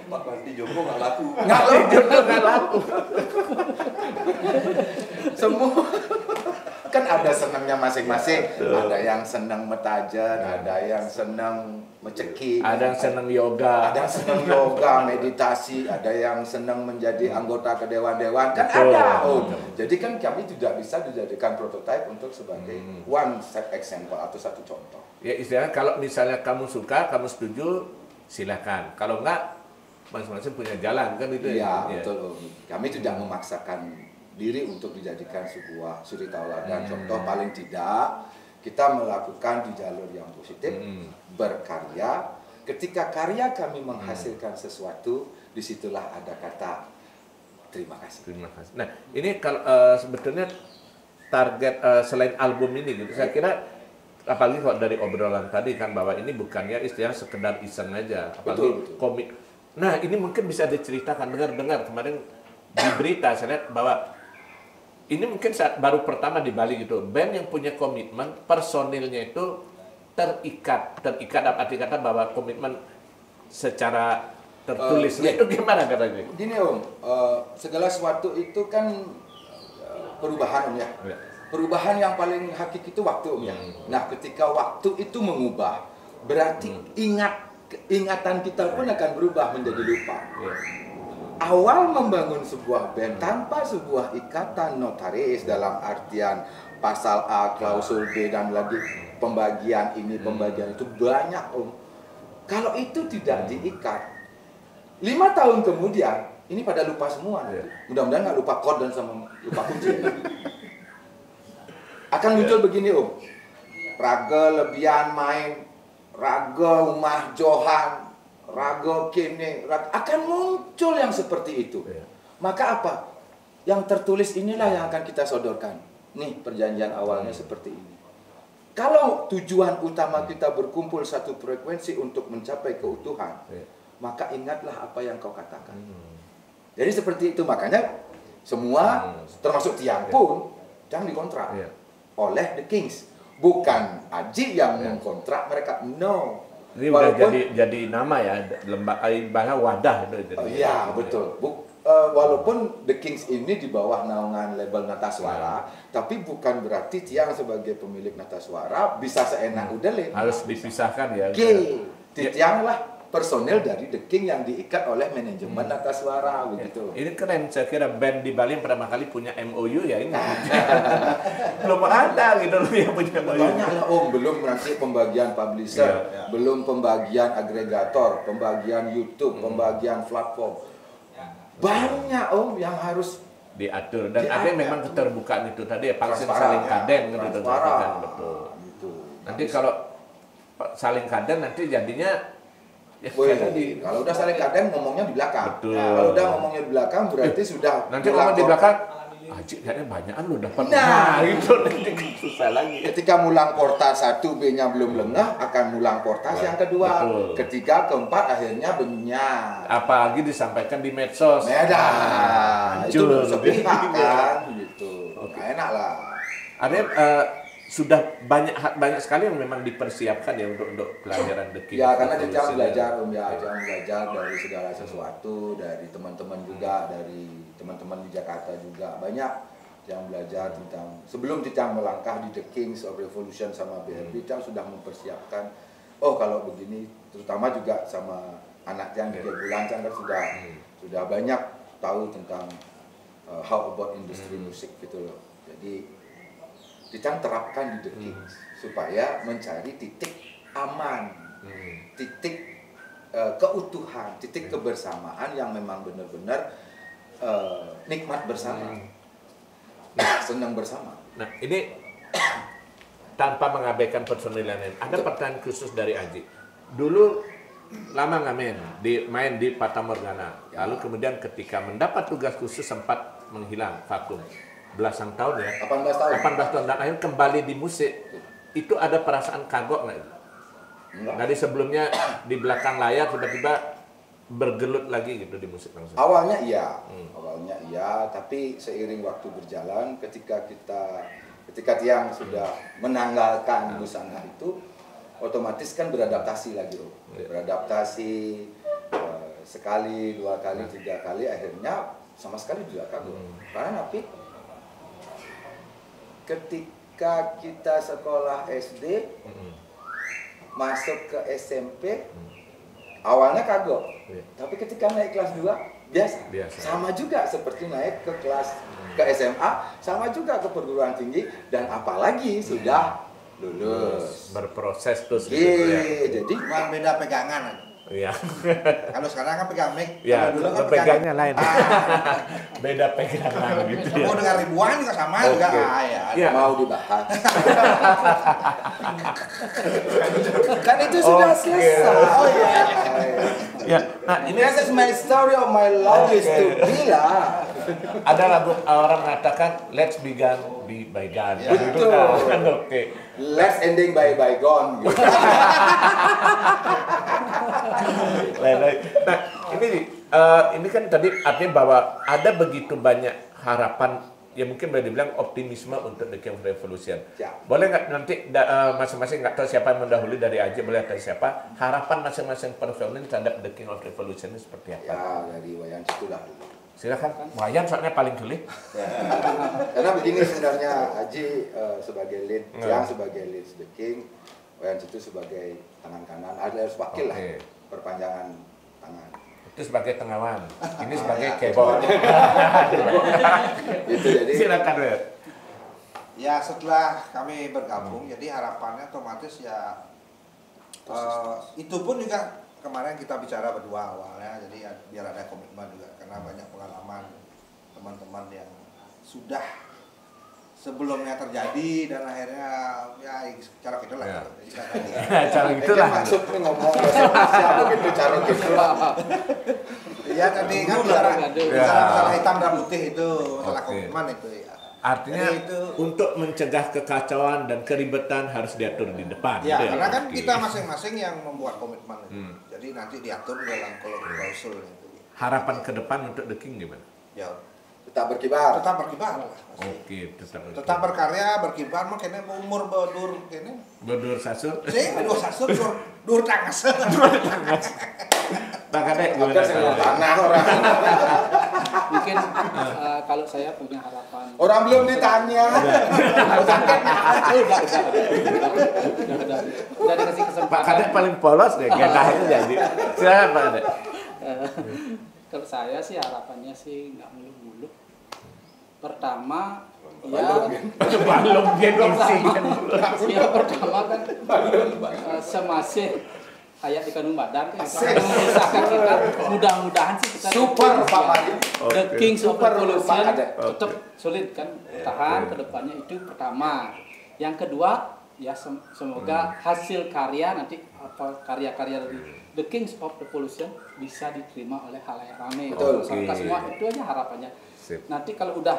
Pati Jompo nggak laku. Nggak laku. Semua kan ada senangnya masing-masing. Ada yang senang metajan, ada yang senang mencekik, ada yang senang yoga, meditasi, ada yang senang menjadi anggota kedewan-dewan, kan ada. Jadi kan kami tidak bisa dijadikan prototipe untuk sebagai one set example atau satu contoh. Ya istilahnya kalau misalnya kamu suka, kamu setuju, silakan. Kalau enggak, masing-masing punya jalan kan itu ya. Betul. Kami tidak memaksakan diri untuk dijadikan sebuah suri tauladan. Contoh paling tidak kita melakukan di jalur yang positif, berkarya. Ketika karya kami menghasilkan sesuatu, disitulah ada kata terima kasih. Terima kasih. Nah ini kalau sebetulnya target selain album ini gitu, saya kira apalagi kalau dari obrolan tadi kan bahwa ini bukannya istilah sekedar iseng aja, apalagi komik. Nah ini mungkin bisa diceritakan, dengar kemarin di berita saya lihat bahwa ini mungkin saat baru pertama di Bali gitu, band yang punya komitmen, personilnya itu terikat dalam arti kata bahwa komitmen secara tertulis. Itu gimana katanya? Gini Om, segala sesuatu itu kan perubahan Om ya. Perubahan yang paling hakiki itu waktu Om ya. Nah ketika waktu itu mengubah, berarti ingatan kita pun akan berubah menjadi lupa. Awal membangun sebuah band tanpa sebuah ikatan notaris dalam artian pasal A, klausul B, dan lagi pembagian ini, pembagian itu banyak Om. Kalau itu tidak diikat, 5 tahun kemudian, ini pada lupa semua. Mudah-mudahan nggak lupa kode dan sama lupa kunci. Akan muncul begini Om, raga lebihan main, raga umah johan, raga kene, akan muncul yang seperti itu. Maka apa? Yang tertulis inilah yang akan kita sodorkan. Nih perjanjian awalnya seperti ini. Kalau tujuan utama kita berkumpul satu frekuensi untuk mencapai keutuhan, maka ingatlah apa yang kau katakan. Jadi seperti itu, makanya semua termasuk Tiang pun jangan dikontrak oleh The Kings. Bukan Aji yang mengkontrak mereka, no. Ini udah jadi nama ya, lembaga wadah itu. Iya betul. Walaupun The Kings ini di bawah naungan label Nataswara, tapi bukan berarti Tiang sebagai pemilik Nataswara bisa seenak udele. Harus dipisahkan ya. Tiang lah personel dari The King yang diikat oleh manajemen Nataswara begitu. Ini keren, saya kira band di Bali yang pertama kali punya MOU ya ini. Belum ada gitu loh yang punya MOU. Banyak lah Om, belum nanti pembagian publisher, belum pembagian agregator, pembagian YouTube, pembagian platform. Banyak Om yang harus diatur dan ada memang keterbukaan itu tadi ya, pasti saling kaden gitu kan, betul. Nanti kalau saling kaden nanti jadinya ya, kalau udah saling kaden ngomongnya di belakang. Betul. Kalau udah ngomongnya di belakang berarti sudah nanti ngomong di belakang. Aji kayaknya banyakan lo dapat. Nah, itu nanti susah lagi. Ketika mulang portas 1 B-nya belum lengah, akan mulang portas yang kedua. Betul. Ketiga, keempat akhirnya benyar. Apalagi disampaikan di medsos. Itu sepihak kan gitu. Nggak enak lah. Ada sudah banyak sekali yang memang dipersiapkan ya untuk kelahiran The King. Ya karena Jejang belajar Jejang belajar dari segala sesuatu, dari teman-teman juga, dari teman-teman di Jakarta juga banyak yang belajar tentang sebelum Jejang melangkah di The Kings of Revolution sama BRB, Jejang sudah mempersiapkan. Oh kalau begini, terutama juga sama anak yang 3 bulan kan sudah banyak tahu tentang how about industri musik gitu loh. Jadi kita terapkan di The Kings supaya mencari titik aman, titik keutuhan, titik kebersamaan yang memang benar-benar nikmat bersama, senang bersama. Nah ini tanpa mengabaikan personil lain, ada pertanyaan khusus dari Aji. Dulu lama nggak main di Fata Morgana, lalu kemudian ketika mendapat tugas khusus sempat menghilang, vakum. Belasan tahun ya, 18 tahun dan akhirnya kembali di musik. Itu ada perasaan kagok nggak? Dari sebelumnya di belakang layar tiba-tiba bergelut lagi gitu di musik langsung. Awalnya iya, tapi seiring waktu berjalan, ketika Tiang sudah menanggalkan busana itu, otomatis kan beradaptasi lagi beradaptasi sekali, 2 kali, 3 kali, akhirnya sama sekali juga kagok. Karena ketika kita sekolah SD, masuk ke SMP, awalnya kagok. Tapi ketika naik kelas 2, biasa. Sama juga seperti naik ke kelas ke SMA, sama juga ke perguruan tinggi, dan apalagi sudah lulus. Berproses terus gitu ya. Jadi cuma beda pegangan. Iya. Kalau sekarang kan pegang mic, ya, dulu kan pegangnya lain. Beda pegangan gitu ya. Mau dengar ribuan juga sama juga. Ya. Mau dibahas. Kan itu sudah selesai. Oh iya. Ya, nah ini is my story of my life is to be lah. Ada lagu orang mengatakan let's begin be bygone. Ya, betul. Oke. Let's ending by bygone. Gitu. Nah, ini kan tadi artinya bahwa ada begitu banyak harapan ya mungkin boleh dibilang optimisme untuk The King of Revolution. Ya. Boleh nggak nanti masing-masing, nggak tahu siapa yang mendahului dari Aji, boleh atau siapa, harapan masing-masing personil terhadap The King of Revolution ini seperti apa? Ya dari Wayan Citu lah dulu. Silakan, Wayan soalnya paling sulit. Karena begini sebenarnya, Aji sebagai lead, Jiang sebagai lead The King, Wayan Citu sebagai tangan kanan, ada harus wakil lah, perpanjangan tangan. Itu sebagai tengawan, ini sebagai keyboard. Itu jadi. Silakan, Wer. Ya setelah kami bergabung, jadi harapannya otomatis ya itu pun juga kemarin kita bicara berdua awalnya, jadi ya, biar ada komitmen juga karena banyak pengalaman teman-teman yang sudah sebelumnya terjadi dan akhirnya ya cara kita lah. Ya. Cara gitu lah. Maksudnya ngomong bahasa begitu cara gitu. Iya tadi kan bicara masalah hitam dan putih itu, masalah komitmen itu ya. Artinya itu, untuk mencegah kekacauan dan keribetan harus diatur di depan. ya, gitu karena kan Oke. kita masing-masing yang membuat komitmen itu. Jadi nanti diatur dalam klausul itu. Harapan ke depan untuk The King gimana? Ya, Tetap berkibar. tetap berkibar lah. Masih. Oke, Tetap berkarya, berkibar mah kene umur berdur kene. berdur sasur. Sih, dua sasur dur tangas. Pak Kadek Ada gimana? saya tanah orang. Mungkin kalau saya punya harapan. Orang belum ditanya. Udah dikasih Pak kesempatan. Kadek paling polos deh, gendahnya jadi. Silakan Pak Kadek. Kalau saya sih harapannya sih nggak muluk-muluk. Pertama, ya Balong dia ngisi kan. ya pertama kan semasih kayak di kandung badan kan mengusahakan kita mudah-mudahan sih kita Super Pak Madi. The King Super, Super Revolution Pak, ada. tetap sulit kan tahan ke depannya itu pertama. Yang kedua ya semoga hasil karya nanti apa karya-karya dari The Kings of Revolution bisa diterima oleh halayak ramai Betul. masyarakat semua, itu aja harapannya. Sip. Nanti kalau udah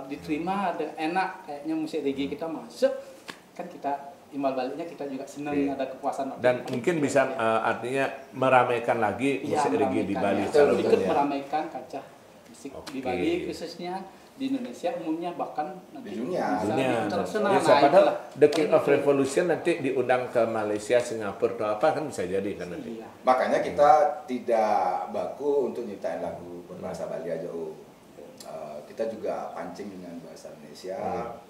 diterima ada enak kayaknya musik reggae kita masuk kan kita imbal baliknya kita juga senang ada kepuasan Dan mungkin bisa artinya meramaikan lagi musik reggae di Bali. ikut seluruhnya. meramaikan kancah musik di Oke. Bali khususnya di Indonesia umumnya bahkan nanti Di dunia. bisa Dunia. internasional. Ya, siapa tahu itulah. The King of Revolution nanti diundang ke Malaysia, Singapura atau apa kan bisa jadi kan nanti. Iya. Makanya kita tidak baku untuk nyiptain lagu berbahasa Bali aja. Kita juga pancing dengan bahasa Indonesia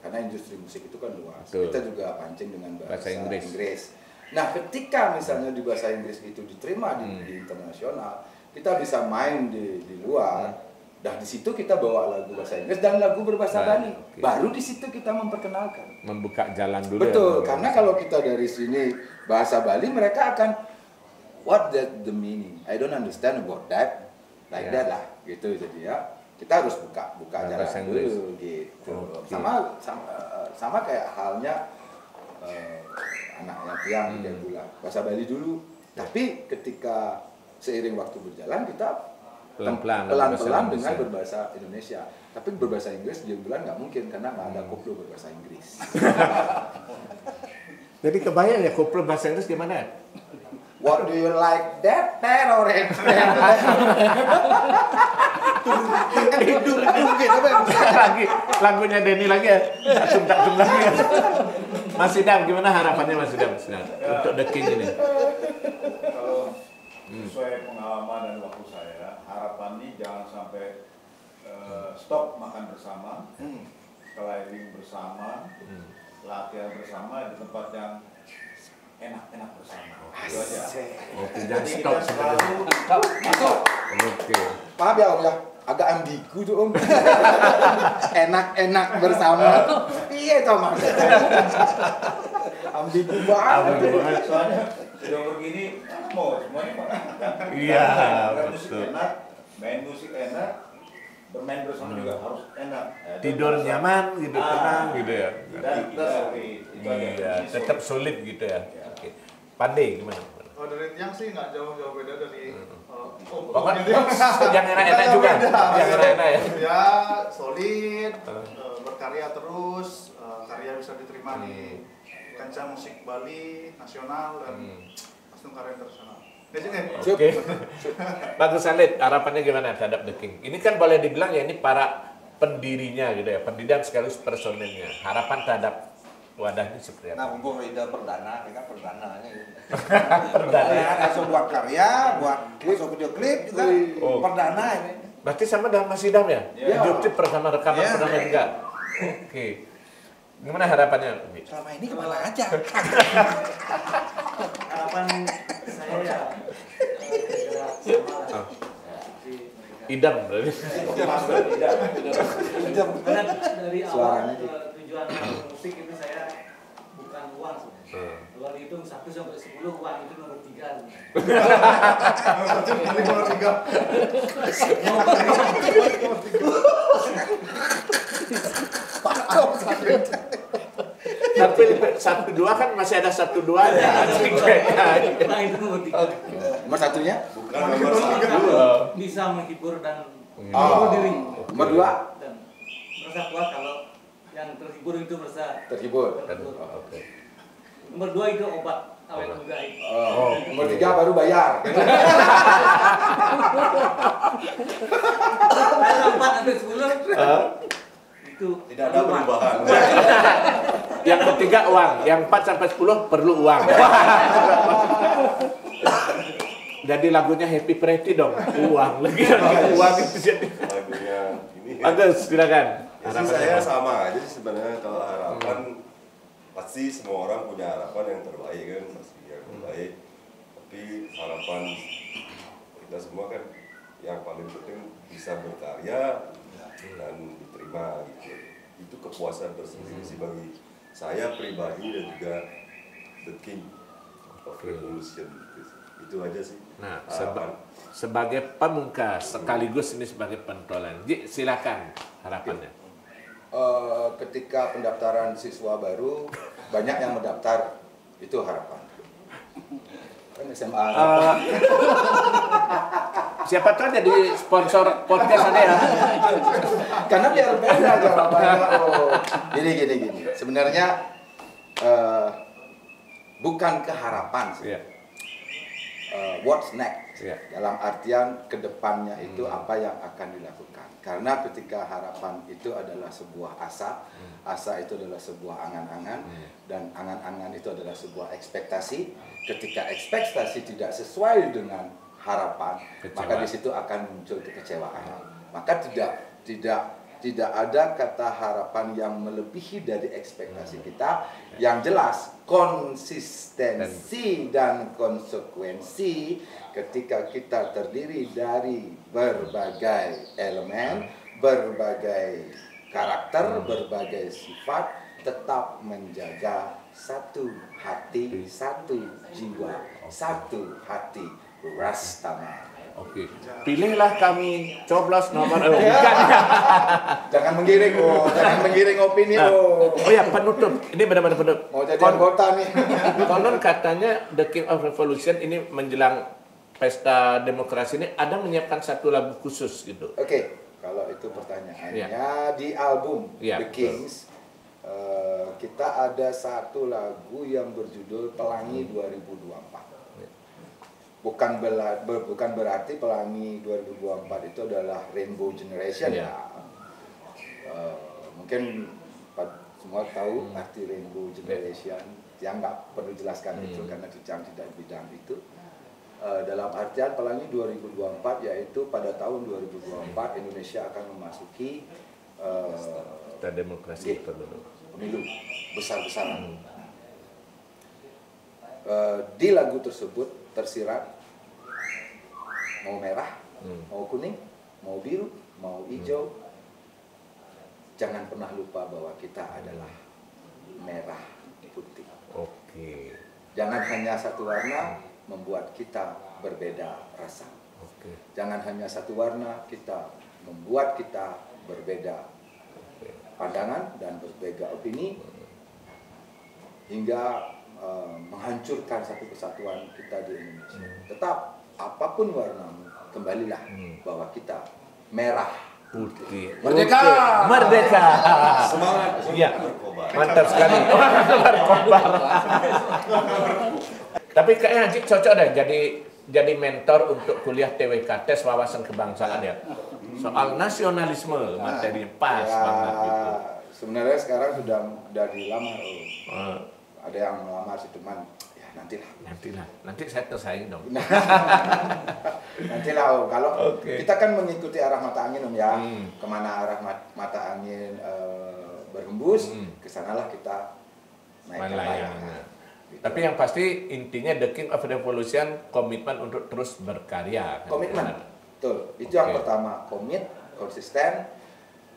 karena industri musik itu kan luas. Betul. Kita juga pancing dengan bahasa Inggris. Nah, ketika misalnya di bahasa Inggris itu diterima di internasional, kita bisa main di luar. Dan di situ kita bawa lagu bahasa Inggris dan lagu berbahasa Bali. Oke. Baru di situ kita memperkenalkan. Membuka jalan dulu. Betul, ya. karena kalau kita dari sini bahasa Bali, mereka akan what that the meaning? I don't understand about that. Like Ya. that lah, gitu. Jadi ya, kita harus buka jalan Bahasa Inggris. dulu gitu. Oke. Sama kayak halnya anaknya Tiang dia bilang bahasa Bali dulu. Tapi ketika seiring waktu berjalan kita Pelan-pelan dengan berbahasa Indonesia. Tapi berbahasa Inggris dia bilang nggak mungkin karena nggak ada koplo berbahasa Inggris. Jadi kebayang ya koplo bahasa Inggris gimana? What do you like that terror? Lagi lagunya Denny lagi ya. Tak lagi ya. Mas Idam gimana harapannya Mas Idam untuk The King ini? Kalau sesuai pengalaman dan waktu saya, harapannya jangan sampai stop makan bersama, climbing bersama, latihan bersama di tempat yang enak-enak bersama. Itu aja. Oke, jangan Jadi stop kita selalu Masuk. Oke. Maaf ya Om ya, agak ambigu tuh Om. Enak-enak bersama. Iya toh Mas. Ambigu banget. soalnya sudah begini mau semuanya makan. Iya, Musik betul. enak, main musik enak, bermain bersama juga harus enak. Tidur nyaman gitu, tenang gitu ya. Dan kita solid. Itu aja. Iya, Ini tetap solid. solid gitu ya. Oke. Pandai gimana? Kalau dari Tiang sih nggak jauh-jauh beda dari Pokoknya yang enak-enak juga. Yang enak-enak ya. Ya solid, berkarya terus, karya bisa diterima di kancah musik Bali nasional dan langsung karya internasional. Oke. Bagus Salid, harapannya gimana terhadap The King? Ini kan boleh dibilang ya ini para pendirinya gitu ya, pendirian sekaligus personilnya. Harapan terhadap wadah ini seperti Nah, apa? mumpung ide perdana, ini kan perdananya gitu. Perdana. Langsung buat karya, buat masuk video klip juga. Oh. Perdana ini. Berarti sama dengan Mas Idam ya? Iya. Video klip pertama rekaman Iya. pertama juga. Oke. Gimana harapannya? Selama ini kemana aja? Harapan saya ya segera sama lah. Jadi mereka- Idam berarti. Karena dari awal Suaranya sih. tujuan musik itu saya bukan uang sebenarnya. Kalau dihitung 1 sampai 10 uang itu nomor 3. Ini nomor 3. Tapi 1-2 kan masih ada 1-2-nya. Nah itu nomor 3. Nomor satunya? Bukan nomor satu. Bisa menghibur dan Oh. menghibur diri. Nomor 2? Dan merasa puas kalau yang terhibur itu merasa Terhibur. terhibur. Oke. Nomor 2 itu obat awet muda itu. Oh, nomor 3 baru bayar. Kalau 4 sampai 10 itu Tidak ada perubahan. Yang ketiga uang, yang 4 sampai 10 perlu uang. Jadi lagunya Happy Pretty dong, uang lagi uang itu jadi. Lagunya ini. Bagus, silakan. Ya sih saya sama aja sih sebenarnya kalau harapan pasti semua orang punya harapan yang terbaik kan, pasti yang terbaik. Tapi harapan kita semua kan yang paling penting bisa berkarya dan diterima gitu. Itu kepuasan tersendiri sih bagi saya pribadi dan juga The King of Revolution gitu. Itu aja sih. Nah, harapan. sebagai pemungkas sekaligus ini sebagai pentolan. Ji, silakan harapannya. Ketika pendaftaran siswa baru banyak yang mendaftar, itu harapan. Kan SMA. Siapa tahu jadi sponsor podcast ada ya. Karena biar beda jawabannya. Oh. Gini. Sebenarnya bukan keharapan sih. Iya. What's next? Iya. Dalam artian kedepannya itu apa yang akan dilakukan. Karena ketika harapan itu adalah sebuah asa, asa itu adalah sebuah angan-angan, dan angan-angan itu adalah sebuah ekspektasi. Ketika ekspektasi tidak sesuai dengan harapan, maka di situ akan muncul kekecewaan. Maka tidak ada kata harapan yang melebihi dari ekspektasi kita. Yang jelas konsistensi dan konsekuensi ketika kita terdiri dari berbagai elemen, berbagai karakter, berbagai sifat, tetap menjaga satu hati, satu jiwa, satu hati Rastaman. Oke. Pilihlah kami coblos nomor bukan. Jangan menggiring opini. Oh ya, penutup. Ini benar-benar penutup. Mau jadi anggota nih. Konon katanya The King of Revolution ini menjelang pesta demokrasi ini ada menyiapkan satu lagu khusus gitu. Oke, kalau itu pertanyaannya di album Ya, The Kings kita ada satu lagu yang berjudul Pelangi 2024. Bukan berarti Pelangi 2024 itu adalah Rainbow Generation ya. Mungkin semua tahu arti Rainbow Generation. Yang nggak perlu jelaskan itu karena Cicang tidak bidang itu. Dalam artian Pelangi 2024 yaitu pada tahun 2024 Indonesia akan memasuki Pesta demokrasi pemilu besar-besaran. Di lagu tersebut tersirat mau merah, mau kuning, mau biru, mau hijau. Jangan pernah lupa bahwa kita adalah merah putih. Oke. Jangan hanya satu warna membuat kita berbeda rasa. Oke. Jangan hanya satu warna kita membuat kita berbeda pandangan dan berbeda opini hingga menghancurkan satu kesatuan kita di Indonesia. Tetap apapun warnamu, kembalilah bahwa kita merah Putih. Merdeka! Putih. Merdeka. Semangat. Iya. Berkobar. Mantap sekali. Berkobar. Tapi kayaknya Haji cocok deh jadi mentor untuk kuliah TWK, tes wawasan kebangsaan ya. soal nasionalisme, materi pas ya, banget gitu. Sebenarnya sekarang sudah dilamar. Oh, Ada yang melamar sih, cuman ya nantilah. nanti saya tersaing dong. Nantilah Om. Kalau Oke. kita kan mengikuti arah mata angin Om ya, Hmm. kemana arah mata angin berhembus, kesanalah kita Main naikkan layang. layangan. Gitu. Tapi yang pasti intinya The King of Revolution komitmen untuk terus berkarya. kan? Komitmen, betul. Itu yang Oke. pertama, komit, konsisten,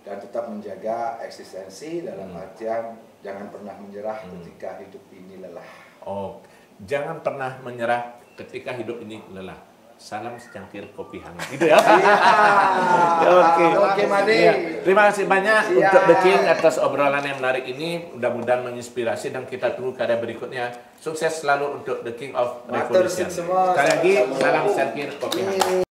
dan tetap menjaga eksistensi dalam artian jangan pernah menyerah ketika hidup ini lelah. Oh, jangan pernah menyerah ketika hidup ini lelah. Salam secangkir kopi hangat. Gitu ya. Oke, Made. Iya. Terima kasih banyak Iya. untuk The King atas obrolan yang menarik ini. Mudah-mudahan menginspirasi dan kita tunggu karya berikutnya. Sukses selalu untuk The King of Matur Revolution. semua. Sekali lagi, Sama-sama. salam secangkir kopi hangat.